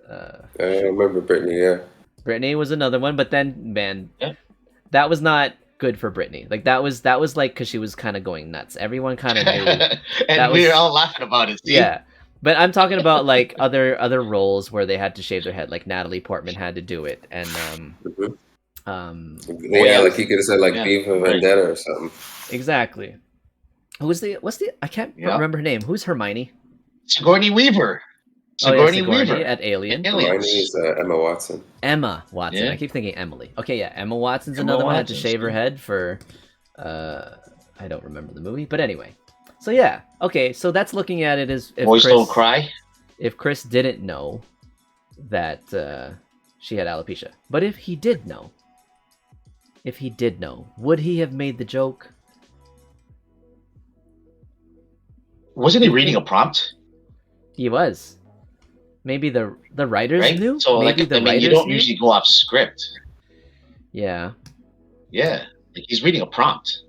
I remember Britney. Yeah. Britney was another one, but then that was not good for Britney. Like that was like because she was kind of going nuts. Everyone kind of knew, and we were all laughing about it. See? Yeah. But I'm talking about like other roles where they had to shave their head, like Natalie Portman had to do it, and like he could have said like Beef or Vendetta or something. Exactly. What's the I can't remember her name. Who's Hermione? Sigourney Weaver. Sigourney Weaver at Alien. Hermione is Emma Watson. Emma Watson. I keep thinking Emily. Okay, yeah, Emma Watson's another one. Had to shave her head for I don't remember the movie, but anyway. So yeah, okay, so that's looking at it as if Boys Don't Cry. If Chris didn't know that she had alopecia, but if he did know, would he have made the joke? Wasn't he reading a prompt? He was. Maybe the writers knew. So maybe you don't usually go off script. Yeah. Yeah, like he's reading a prompt.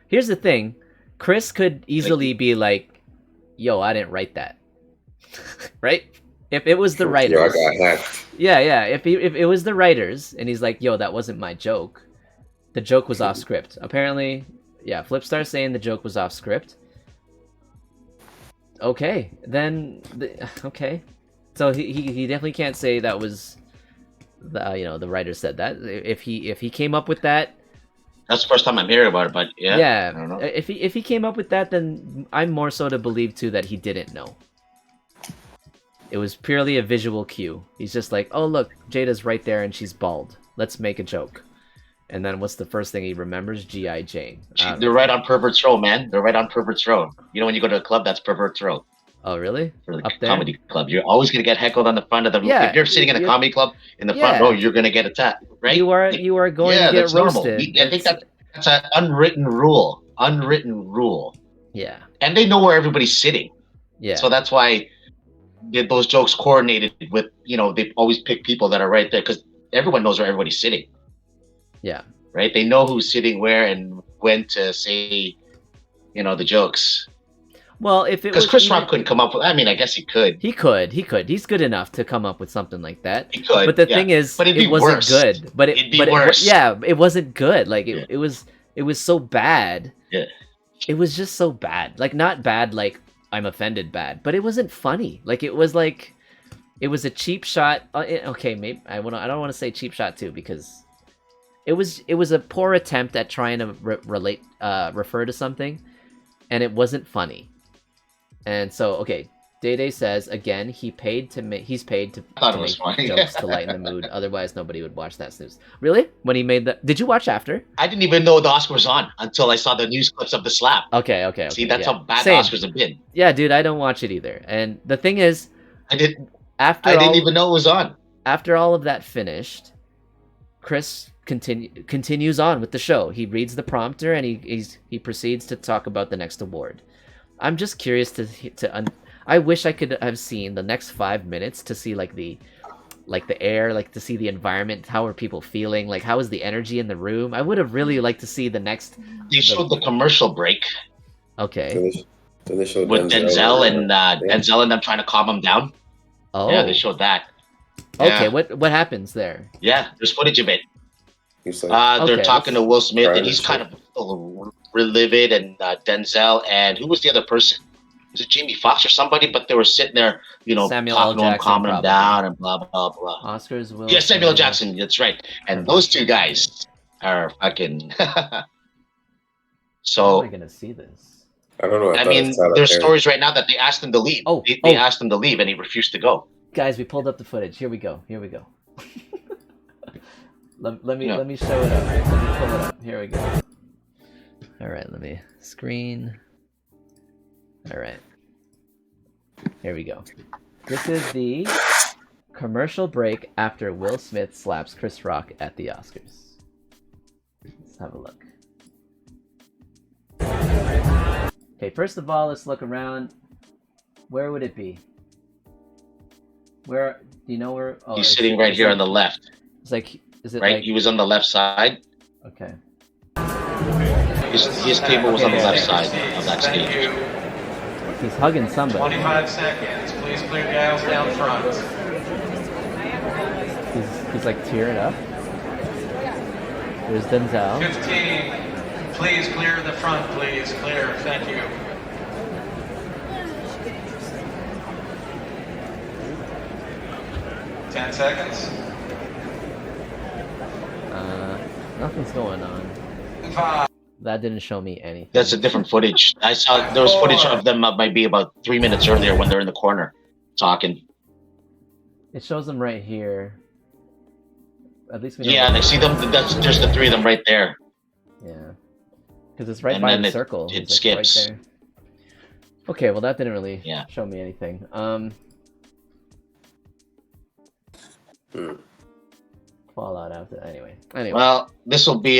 Here's the thing. Chris could easily be like, yo, I didn't write that. Right? If it was the writers. I got hacked. Yeah. If it was the writers and he's like, yo, that wasn't my joke. The joke was off script. Apparently, Flipstar's saying the joke was off script. Okay. Then, okay. So he definitely can't say that was the writer said that. If he came up with that. That's the first time I'm hearing about it, but yeah. I don't know. If he came up with that, then I'm more so to believe too that he didn't know. It was purely a visual cue. He's just like, oh look, Jada's right there and she's bald. Let's make a joke. And then what's the first thing he remembers? G.I. Jane. They're right on Pervert's Row, man. They're right on Pervert's Row. You know when you go to a club, that's Pervert's Row. Oh really? For the up there? Comedy club, you're always gonna get heckled on the front of the. Yeah, if you're sitting in a comedy club in the front row, you're gonna get attacked, right? You are going to get roasted. I think that's an unwritten rule. Unwritten rule. Yeah. And they know where everybody's sitting. Yeah. So that's why those jokes coordinated with, they always pick people that are right there because everyone knows where everybody's sitting. Yeah. Right? They know who's sitting where and when to say, the jokes. Well, if it was... Because Chris Rock couldn't come up with... I mean, I guess he could. He could. He's good enough to come up with something like that. He could. But the thing is, it wasn't good. But it'd be worse. It wasn't good. Like, it was so bad. Yeah. It was just so bad. Like, not bad like I'm offended bad, but it wasn't funny. Like, it was like... It was a cheap shot. Okay, maybe... I don't want to say cheap shot, too, because... It was a poor attempt at trying to refer to something, and it wasn't funny. And so, okay, Day says again he's paid to make jokes to lighten the mood. Otherwise, nobody would watch that snooze. Really? When he made that? Did you watch after? I didn't even know the Oscar was on until I saw the news clips of the slap. Okay. See, that's how bad the Oscars have been. Yeah, dude, I don't watch it either. And the thing is, I didn't even know it was on. After all of that finished, Chris continues on with the show. He reads the prompter and he proceeds to talk about the next award. I'm just curious I wish I could have seen the next 5 minutes to see like the air, like to see the environment. How are people feeling? Like how is the energy in the room? I would have really liked to see the next. They showed the commercial break. Okay. So they showed with Denzel and them trying to calm him down. Oh. Yeah, they showed that. Okay, yeah. What happens there? Yeah, there's footage of it. They're talking to Will Smith, and he's kind of livid, and Denzel, and who was the other person? Was it Jamie Foxx or somebody? But they were sitting there, Samuel talking to him, calming him down, and blah blah blah. Oscars will. Yeah, Samuel Jackson. That's right. And those two guys are fucking. So. How am I gonna see this? I don't know. I mean, there's stories right now that they asked him to leave. They asked him to leave, and he refused to go. Guys, we pulled up the footage. Here we go. Let me show it up. Let me pull it up. Here we go. All right, let me screen. All right. Here we go. This is the commercial break after Will Smith slaps Chris Rock at the Oscars. Let's have a look. Okay, first of all, let's look around. Where would it be? Where do you know where? Oh, He's sitting right here on the left. It's like, is it right? like? He was on the left side. Okay. His table was on the left side of that stage. He's hugging somebody. 25 seconds. Please clear the aisles down front. He's like tearing up. There's Denzel. 15. Please clear the front, please. Clear. Thank you. Ten seconds. Nothing's going on. 5. That didn't show me anything. That's a different footage. I saw there was footage of them might be about 3 minutes earlier when they're in the corner talking. It shows them right here. At least we know. Yeah, they see them. There's the 3 of them right there. Yeah. Because it's right And by then the it- circle. it It's, like, skips. Right there. Okay, well that didn't really Yeah. show me anything. Fallout after anyway. Well, this will be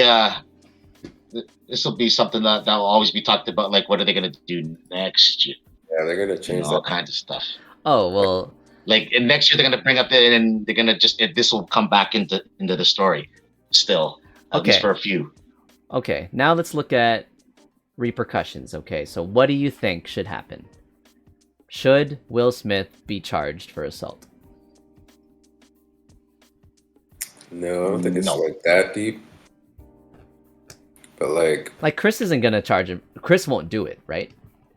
something that will always be talked about. Like, what are they gonna do next year? Yeah, they're gonna change all that. kinds of stuff. Oh well. Like and next year, they're gonna bring up and they're gonna this will come back into the story, still at least for a few. Okay, now let's look at repercussions. Okay, so what do you think should happen? Should Will Smith be charged for assault? No, I don't think it's No. like that deep. But like Chris isn't gonna charge him. Chris won't do it, right?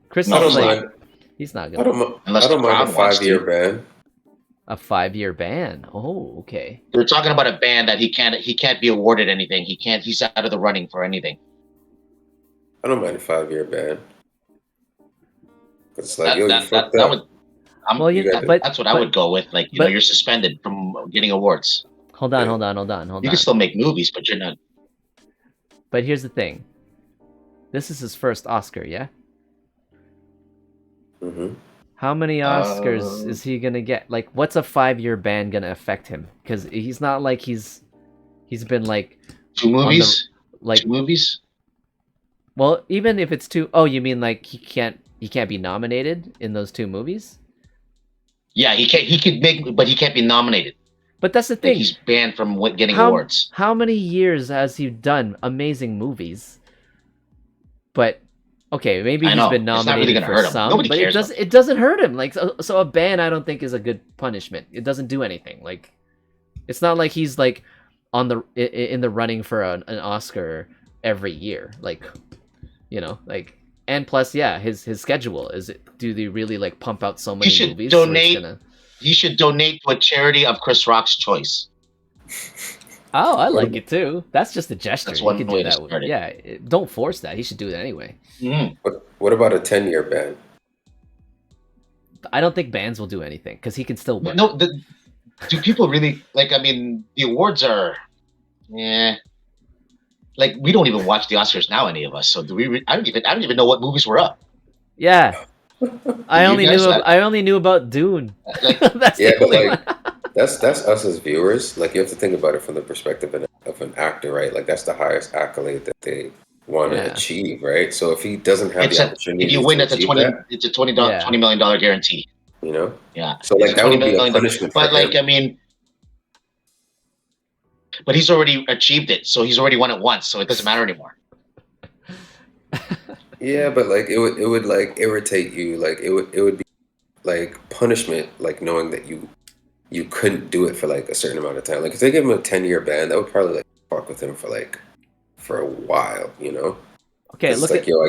Chris I don't is like, mind. he's not I gonna. don't, Unless I don't the mind a crowd wants 5-year to. ban. A 5-year ban. Oh, okay. We're talking about a ban that he can't be awarded anything. He's out of the running for anything. I don't mind a 5-year ban. It's like, yo, you fucked that up. would. Well, you, but That's what I would go with. Like, you know, you're suspended from getting awards. hold on, hold on, hold on, hold You on. can still make movies, but you're not. But here's the thing. This is his first Oscar, yeah? Mm-hmm. How many Oscars is he gonna get? Like, what's a 5-year ban gonna affect him? Because he's not like he's been like 2 movies. like 2 movies. well, even if it's 2, oh, you mean like he can't be nominated in those 2 movies? Yeah, he can't. He could make, but he can't be nominated. But that's the Like, thing. he's banned from getting awards. How many years has he done amazing movies? But okay, maybe I he's know. been It's not really nominated gonna for hurt him. some, Nobody but cares it doesn't hurt him. Like so a ban, I don't think is a good punishment. It doesn't do anything. Like it's not like he's like in the running for an Oscar every year. Like like and plus, yeah, his schedule is do they really like pump out so many He should movies? So it's donate. He should donate to a charity of Chris Rock's choice. Oh, I like it too. That's just a gesture. That's You one could way do to that. start it. Yeah, don't force that. He should do it anyway. Mm. What about a 10-year ban? I don't think bands will do anything because he can still work. No, do people really like? I mean, the awards are, yeah. Like we don't even watch the Oscars now, any of us. So do we? I don't even know what movies were up. Yeah, I only guys knew have- I only knew about Dune. Like, That's Yeah, the but only like one. that's us as viewers. Like you have to think about it from the perspective of an actor, right? Like that's the highest accolade that they want to Yeah. achieve, right? So if he doesn't have it's the a, opportunity, if you win, to it's a achieve 20. that, It's a $20 Yeah. $20 million guarantee. you know. Yeah. So like It's that would be a $20 million. punishment for But like, him. I mean, but he's already achieved it, so he's already won it once, so it doesn't matter anymore. Yeah, but like it would like irritate you. Like it would be like punishment, like knowing that you couldn't do it for like a certain amount of time. Like if they give him a 10-year ban, that would probably like fuck with him for a while, you know? Okay, It's look like at yo,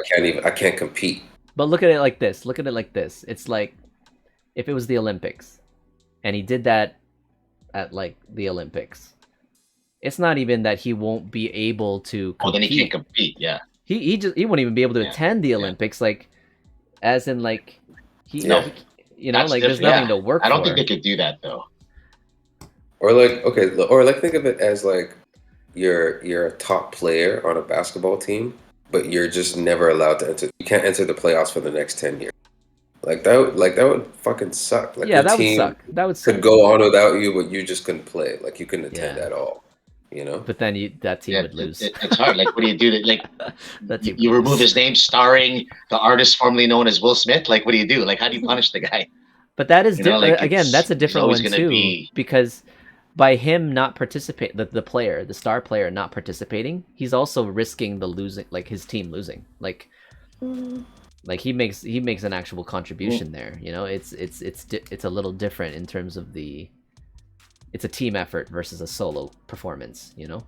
I can't compete. but look at it like this. Look at it like this. It's like if it was the Olympics, and he did that at like the Olympics. It's not even that he won't be able to compete. Oh, then he can't compete. Yeah. He won't even be able to Yeah. attend the Olympics, like as in like he No. That's like there's different. nothing to work I don't for. think they could do that though. Or like think of it as like you're a top player on a basketball team, but you're just never allowed to enter. You can't enter the playoffs for the next 10 years. Like that would fucking suck. Like Yeah, your that would team suck. That would suck. could go on without you, but you just couldn't play. Like you couldn't attend Yeah. at all. You know. But then that team would lose. It's hard. Like, what do you do? Like, That team you would remove lose. his name, starring the artist formerly known as Will Smith. Like, what do you do? Like, how do you punish the guy? But that is You know, like, again, that's a he's different always one gonna too, be- because by him not participate, the player, the star player not participating, he's also risking the losing, like his team losing. Like he makes an actual contribution there. You know, it's a little different in terms of it's a team effort versus a solo performance. You know.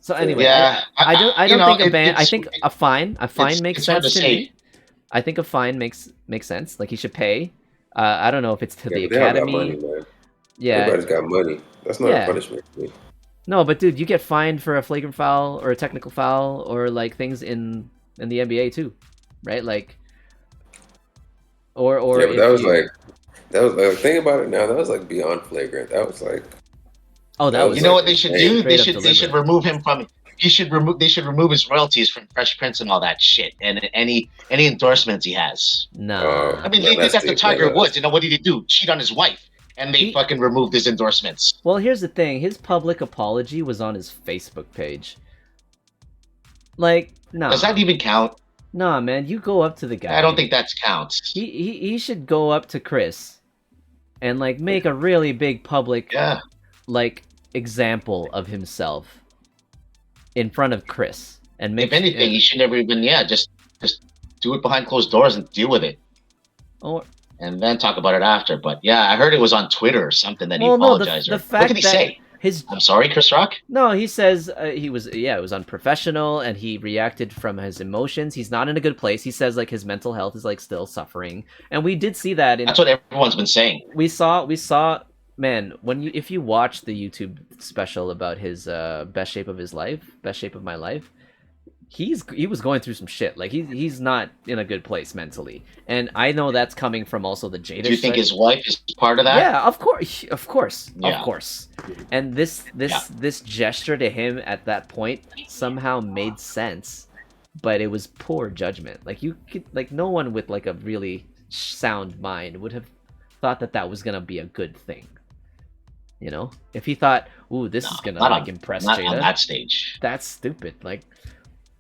So anyway, Yeah, I don't know, think a ban. I it's- think a fine makes it's hard sense to to say. me. I think a fine makes sense. Like he should pay. I don't know if it's to the but they all got academy. money, man. Yeah. Everybody's got money. That's not a punishment for me. No, but dude, you get fined for a flagrant foul or a technical foul or like things in the NBA too, right? Like, or Yeah, but that was like think about it now. That was like beyond flagrant. That was like. Oh, that was. You know what they should do? Straight They up should deliberate. remove him from. They should remove his royalties from Fresh Prince and all that shit, and any endorsements he has. Nah. I mean, they did that to Tiger Woods. You know, what did he do? Cheat on his wife, and they fucking removed his endorsements. Well, here's the thing. His public apology was on his Facebook page. Like, nah. Does that even count? Nah, man. You go up to the guy. I don't think that counts. He should go up to Chris and like make a really big public like example of himself in front of Chris and make. If anything, he should never even just do it behind closed doors and deal with it. Or and then talk about it after. But yeah, I heard it was on Twitter or something that he apologized. The or, fact what did he say? I'm sorry, Chris Rock? No, he says it was unprofessional and he reacted from his emotions. He's not in a good place. He says like his mental health is like still suffering. And we did see that. That's what everyone's been saying. We saw, man, if you watch the YouTube special about his best shape of my life, he was going through some shit. Like he's not in a good place mentally, and I know that's coming from also the Jada. Do you think his wife is part of that? Yeah, of course. And this gesture to him at that point somehow made sense, but it was poor judgment. Like no one with like a really sound mind would have thought that was gonna be a good thing. You know, if he thought, "Ooh, this is gonna like impress Jada," on that stage, that's stupid. Like.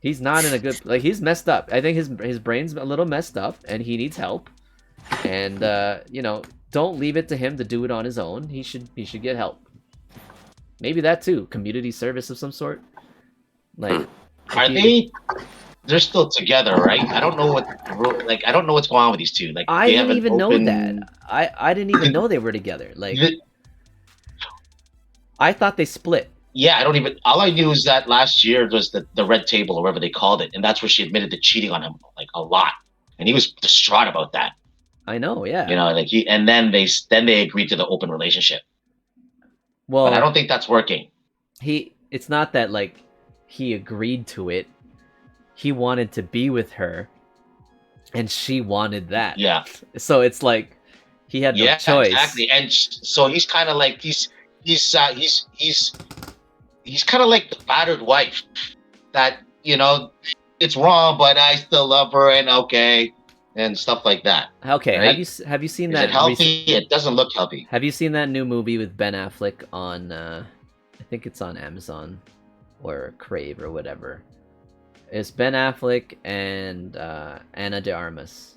He's not in a good he's messed up. I think his brain's a little messed up and he needs help. And don't leave it to him to do it on his own. He should get help. Maybe that too, community service of some sort. Like they're still together, right? I don't know I don't know what's going on with these two. Like I didn't even know that. I didn't even know they were together. Like I thought they split. Yeah, I don't even. All I knew is that last year was the red table or whatever they called it, and that's where she admitted to cheating on him like a lot, and he was distraught about that. I know, yeah. You know, like and then they agreed to the open relationship. Well, but I don't think that's working. It's not that like he agreed to it. He wanted to be with her, and she wanted that. Yeah. So it's like he had no choice. Exactly, and so he's kind of like he's kind of like the battered wife that, it's wrong, but I still love her and okay, and stuff like that. Okay, right? have you seen Is that? It healthy? It doesn't look healthy. Have you seen that new movie with Ben Affleck on? I think it's on Amazon or Crave or whatever. It's Ben Affleck and Ana de Armas.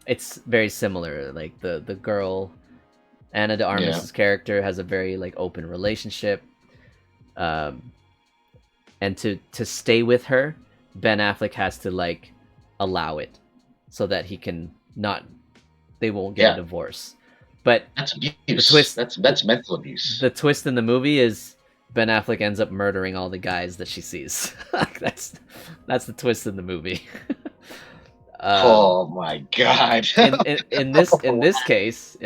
It's very similar. Like the girl. Ana de Armas' character has a very like open relationship, and to stay with her, Ben Affleck has to like allow it, so that they won't get a divorce. But that's abuse. The twist, that's mental abuse. The twist in the movie is Ben Affleck ends up murdering all the guys that she sees. that's the twist in the movie. Oh my god! in this case,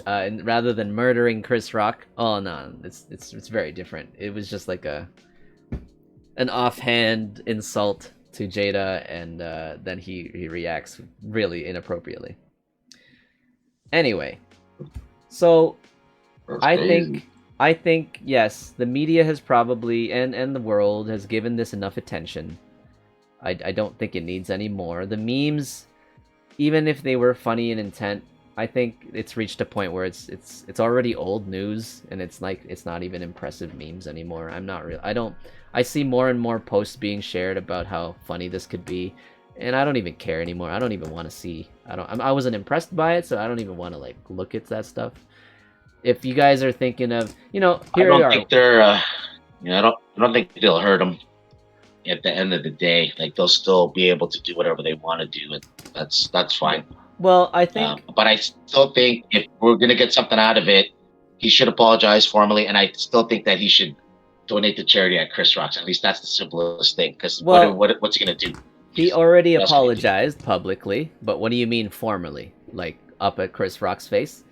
rather than murdering Chris Rock, oh no, it's very different. It was just like an offhand insult to Jada, and then he reacts really inappropriately. Anyway, so I think yes, the media has probably and the world has given this enough attention. I don't think it needs any more. The memes, even if they were funny in intent, I think it's reached a point where it's already old news, and it's like it's not even impressive memes anymore. I'm not real. I see more and more posts being shared about how funny this could be, and I don't even care anymore. I don't even want to see. I wasn't impressed by it, so I don't even want to like look at that stuff. If you guys are thinking of, here I don't we are. think they're. I don't think they'll hurt them. At the end of the day, like they'll still be able to do whatever they want to do, and that's fine. Well, I think, but I still think if we're gonna get something out of it, he should apologize formally, and I still think that he should donate to charity at Chris Rock's. At least that's the simplest thing. Because what's he gonna do? He already apologized publicly, but what do you mean formally? Like up at Chris Rock's face?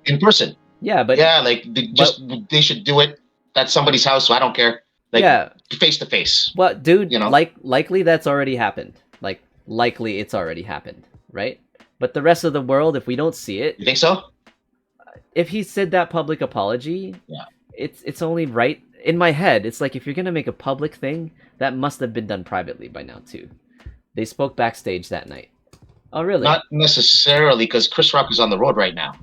In person. Yeah, but like they should do it. That's somebody's house, so I don't care. Like, face to face. Well, dude, likely that's already happened. Like, likely it's already happened, right? But the rest of the world, if we don't see it, you think so? If he said that public apology, it's only right. In my head, it's like if you're gonna make a public thing, that must have been done privately by now too. They spoke backstage that night. Oh, really? Not necessarily, because Chris Rock is on the road right now.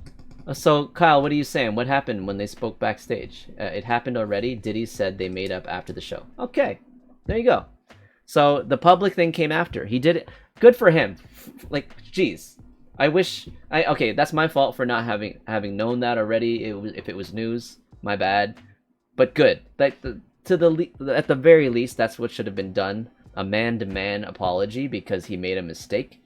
So, Kyle, what are you saying? What happened when they spoke backstage? It happened already. Diddy said they made up after the show. Okay, there you go. So the public thing came after. He did it. Good for him. Like, geez, I wish. Okay, that's my fault for not having known that already. If it was news, my bad. But good. Like at the very least, that's what should have been done. A man-to-man apology because he made a mistake.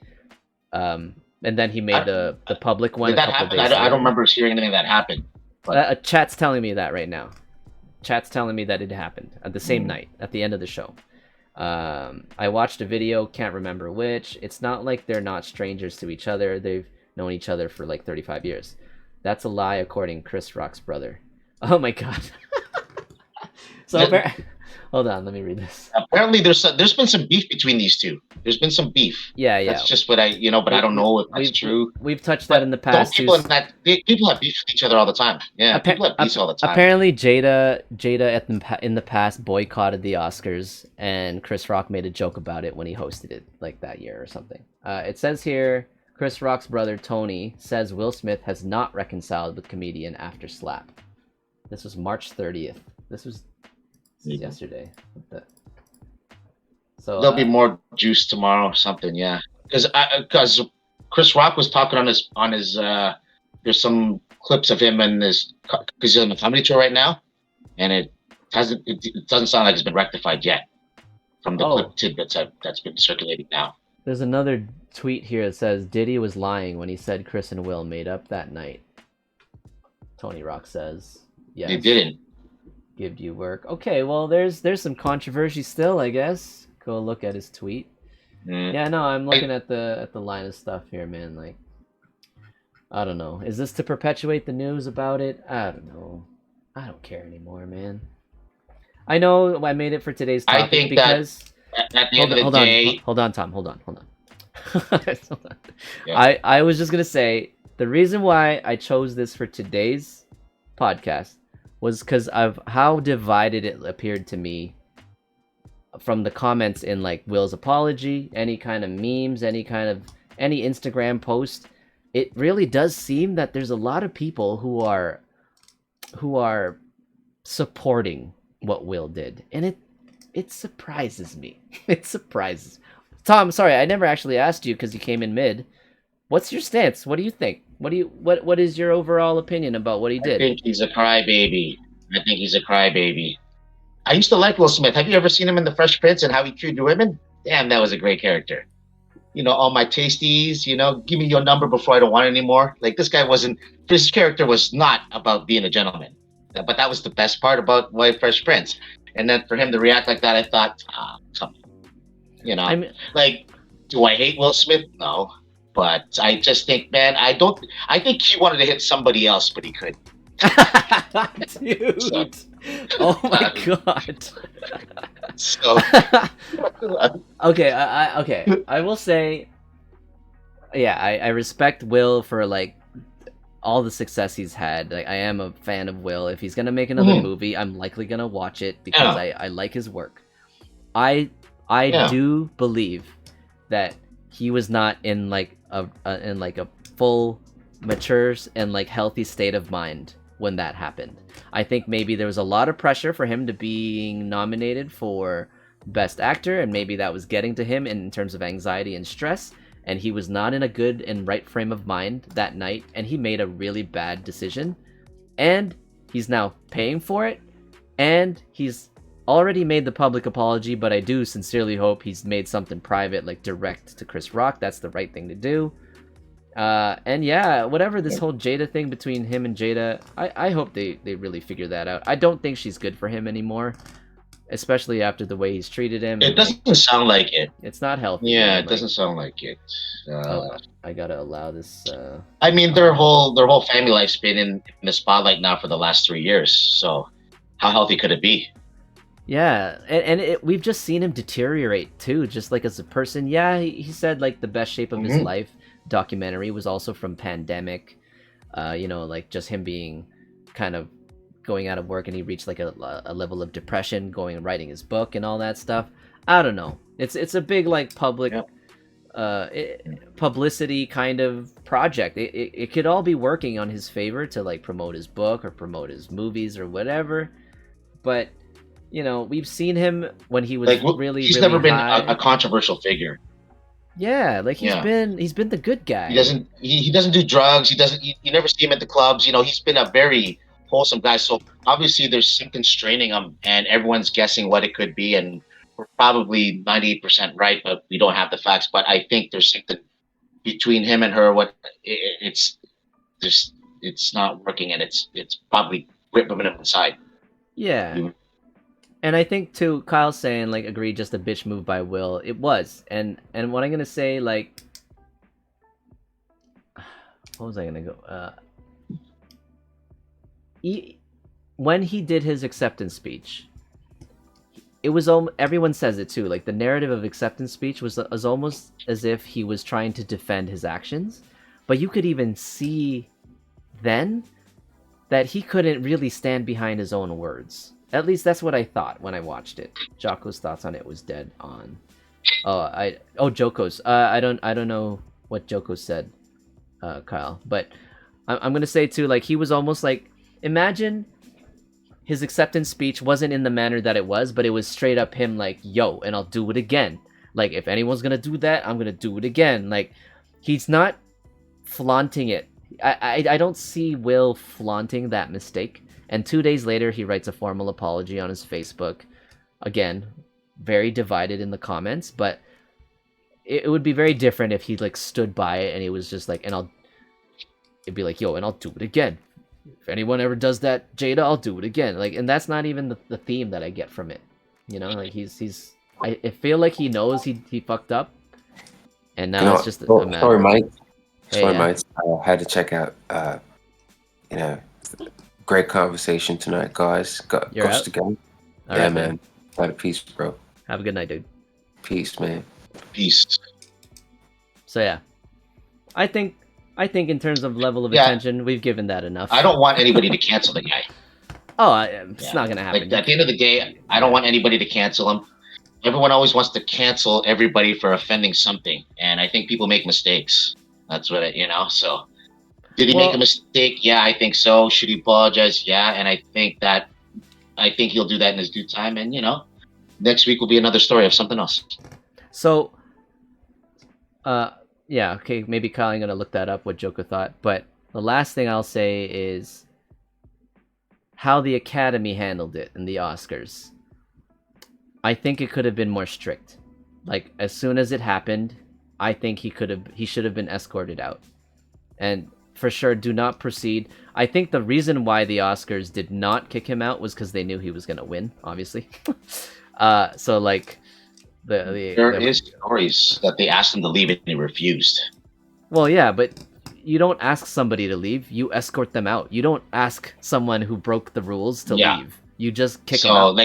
And then he made the public one. Did that happen? I don't remember hearing anything that happened. Chat's telling me that right now. Chat's telling me that it happened at the same night, at the end of the show. I watched a video, can't remember which. It's not like they're not strangers to each other. They've known each other for like 35 years. That's a lie, according to Chris Rock's brother. Oh my god. Hold on, let me read this. Apparently, there's been some beef between these two. There's been some beef. Yeah. That's just what I but I don't know if that's true. We've touched that in the past. People have beef with each other all the time. Yeah, people have beef all the time. Apparently, Jada in the past boycotted the Oscars, and Chris Rock made a joke about it when he hosted it like that year or something. It says here, Chris Rock's brother Tony says Will Smith has not reconciled with comedian after slap. This was March 30th. This was yesterday. So there'll be more juice tomorrow or something, yeah. Because Chris Rock was talking on his there's some clips of him and because he's on the comedy tour right now, and it doesn't sound like it's been rectified yet from the clip tidbits that's been circulating now. There's another tweet here that says Diddy was lying when he said Chris and Will made up that night. Tony Rock says yes. They didn't. Give you work. Okay, well there's some controversy still, I guess. Go look at his tweet. Yeah, no, I'm looking at the line of stuff here, man. Like, I don't know. Is this to perpetuate the news about it? I don't know. I don't care anymore, man. I know I made it for today's topic. I think because that at the end of the day, hold on, Tom. Hold on. Yeah. I was just gonna say the reason why I chose this for today's podcast was because of how divided it appeared to me from the comments in like Will's apology, any kind of memes, any Instagram post. It really does seem that there's a lot of people who are supporting what Will did, and it surprises me. It surprises. Tom, sorry, I never actually asked you because you came in mid. What's your stance? What do you think? What is your overall opinion about what he did? I think he's a crybaby. I used to like Will Smith. Have you ever seen him in The Fresh Prince and how he treated women? Damn, that was a great character. All my tasties, give me your number before I don't want it anymore. Like, his character was not about being a gentleman. But that was the best part about Fresh Prince. And then for him to react like that, I thought, come on. Do I hate Will Smith? No. But I just think, man, I think he wanted to hit somebody else, but he couldn't. Dude. So, oh my god. So okay, I will say, yeah, I respect Will for like all the success he's had. Like, I am a fan of Will. If he's gonna make another movie, I'm likely gonna watch it because I like his work. I do believe that he was not in like a full mature and like healthy state of mind when that happened. I think maybe there was a lot of pressure for him to being nominated for Best Actor, and maybe that was getting to him in terms of anxiety and stress, and he was not in a good and right frame of mind that night, and he made a really bad decision, and he's now paying for it, and he's already made the public apology, but I do sincerely hope he's made something private, like direct to Chris Rock. That's the right thing to do. And yeah, whatever this whole Jada thing between him and Jada, I hope they really figure that out. I don't think she's good for him anymore, especially after the way he's treated him. It doesn't sound like it. It's not healthy. Yeah, man. it doesn't sound like it. I gotta allow this. I mean, their whole family life's been in the spotlight now for the last 3 years. So, how healthy could it be? Yeah, and we've just seen him deteriorate too, just like as a person. Yeah, he said like the best shape of his life documentary was also from pandemic. You know, like just him being kind of going out of work, and he reached like a level of depression, going and writing his book and all that stuff. I don't know. It's a big like public publicity kind of project. It could all be working on his favor to like promote his book or promote his movies or whatever, but you know, we've seen him when he was like, he's never been a controversial figure. Yeah, like he's been the good guy. He doesn't do drugs. You never see him at the clubs. You know, he's been a very wholesome guy. So obviously there's something straining him, and everyone's guessing what it could be, and we're probably 98% right, but we don't have the facts. But I think there's something between him and her. It's not working, and it's probably ripping him inside. Yeah. And I think too, Kyle's saying like, agree, just a bitch move by Will. It was, and what I'm gonna say, like, what was I gonna go? When he did his acceptance speech, it was everyone says it too. Like the narrative of acceptance speech was almost as if he was trying to defend his actions, but you could even see then that he couldn't really stand behind his own words. At least that's what I thought when I watched it. Jocko's thoughts on it was dead on. Joko's. I don't know what Joko said, Kyle. But I'm gonna say too, like he was almost like, imagine his acceptance speech wasn't in the manner that it was, but it was straight up him like, yo, and I'll do it again. Like if anyone's gonna do that, I'm gonna do it again. Like he's not flaunting it. I don't see Will flaunting that mistake. And 2 days later, he writes a formal apology on his Facebook. Again, very divided in the comments, but it would be very different if he like stood by it and he was just like, it'd be like, yo, and I'll do it again. If anyone ever does that, Jada, I'll do it again. Like, and that's not even the theme that I get from it. You know, like I feel like he knows he fucked up, and now it's just a matter. Sorry, mate. Hey, Sorry, mate. I had to check out. Great conversation tonight, guys. Got to go. All yeah, right, man. Had a peace, bro. Have a good night, dude. Peace, man. Peace. So yeah, I think in terms of level of attention, we've given that enough. I don't want anybody to cancel the guy. It's not gonna happen. Like, at the end of the day, I don't want anybody to cancel him. Everyone always wants to cancel everybody for offending something, and I think people make mistakes. That's what so. Did he make a mistake? Yeah, I think so. Should he apologize? Yeah, and I think he'll do that in his due time. And next week will be another story of something else. So, okay, maybe Kyle, I'm gonna look that up what Joko thought. But the last thing I'll say is how the Academy handled it in the Oscars. I think it could have been more strict. Like as soon as it happened, I think he should have been escorted out. And for sure, do not proceed. I think the reason why the Oscars did not kick him out was because they knew he was gonna win, obviously. So like there is stories that they asked him to leave and he refused. Well, yeah, but you don't ask somebody to leave; you escort them out. You don't ask someone who broke the rules to leave. You just kick them out.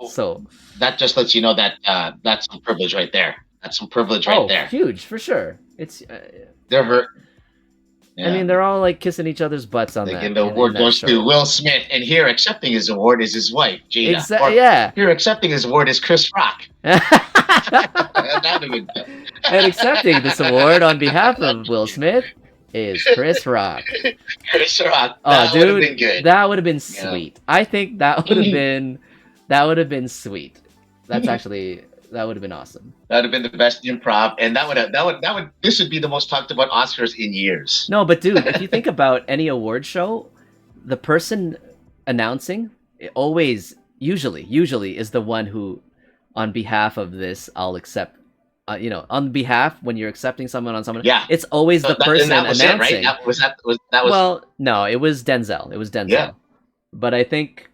So that just lets you know that that's some privilege right there. That's some privilege right there. Huge for sure. It's they're hurt. Yeah. I mean, they're all like kissing each other's butts on that. And the award goes to Will Smith, and here accepting his award is his wife, Jada. Yeah. Here accepting his award is Chris Rock. And accepting this award on behalf of Will Smith is Chris Rock. Chris Rock. Oh, That would have dude, been good. that would have been sweet. I think that would have been sweet. That's actually that would have been awesome. That would have been the best improv, and this would be the most talked about Oscars in years. No, but dude, if you think about any award show, the person announcing usually is the one who, on behalf of this, I'll accept. On behalf when you're accepting someone on someone, Yeah, it's always the person that was announcing. it, right? That was. Well, no, it was Denzel. Yeah. But I think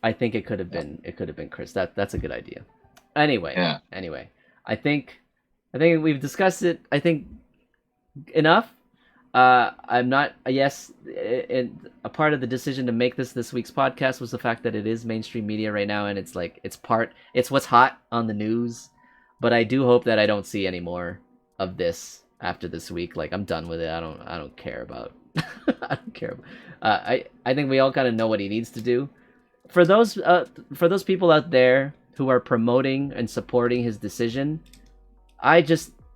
it could have been Chris. That's a good idea. Anyway, I think we've discussed it. I think enough. I'm not. Yes, a part of the decision to make this week's podcast was the fact that it is mainstream media right now, and it's like it's what's hot on the news. But I do hope that I don't see any more of this after this week. Like, I'm done with it. I don't care about. I don't care. I think we all kind of know what he needs to do. For those people out there who are promoting and supporting his decision, I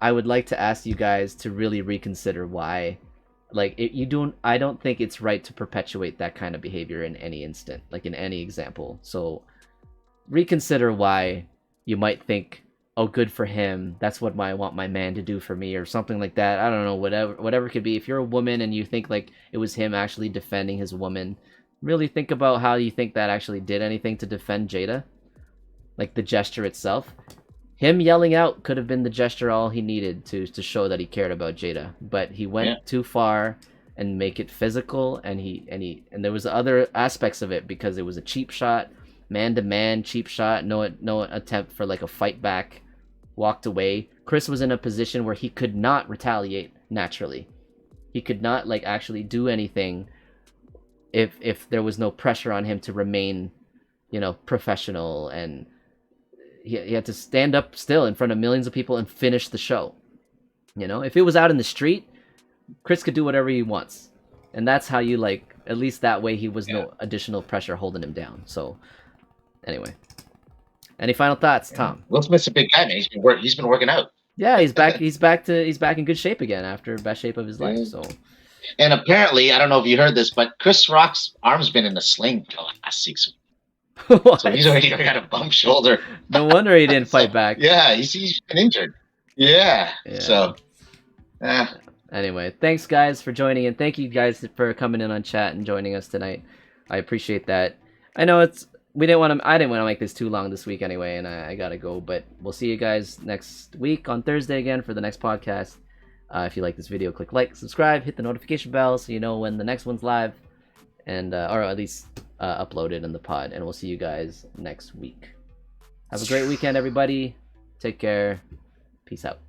would like to ask you guys to really reconsider why. Like, I don't think it's right to perpetuate that kind of behavior in any instant, like in any example. So reconsider why you might think, oh, good for him, that's what I want my man to do for me, or something like that. I don't know, whatever it could be. If you're a woman and you think like it was him actually defending his woman, really think about how you think that actually did anything to defend Jada. Like, the gesture itself. Him yelling out could have been the gesture all he needed to show that he cared about Jada. But he went too far and make it physical, and there was other aspects of it, because it was a cheap shot, man-to-man cheap shot, no attempt for like a fight back, walked away. Chris was in a position where he could not retaliate naturally. He could not like actually do anything if there was no pressure on him to remain, professional, and he had to stand up still in front of millions of people and finish the show. If it was out in the street, Chris could do whatever he wants, and that's how you at least that way he was no additional pressure holding him down. So anyway, any final thoughts, Tom? Will Smith's a big guy, man. He's been working out. Yeah, he's back. He's back in good shape again after best shape of his life. So, and apparently, I don't know if you heard this, but Chris Rock's arm's been in a sling for the last 6 weeks. So he's already got a bump shoulder. No wonder he didn't fight back. Yeah, he's been injured. Yeah. So, Anyway, thanks guys for joining in. Thank you guys for coming in on chat and joining us tonight. I appreciate that. I know I didn't want to make this too long this week anyway, and I gotta go. But we'll see you guys next week on Thursday again for the next podcast. If you like this video, click like, subscribe, hit the notification bell so you know when the next one's live, and or at least uploaded in the pod. And we'll see you guys next week. Have a great weekend, everybody. Take care. Peace out.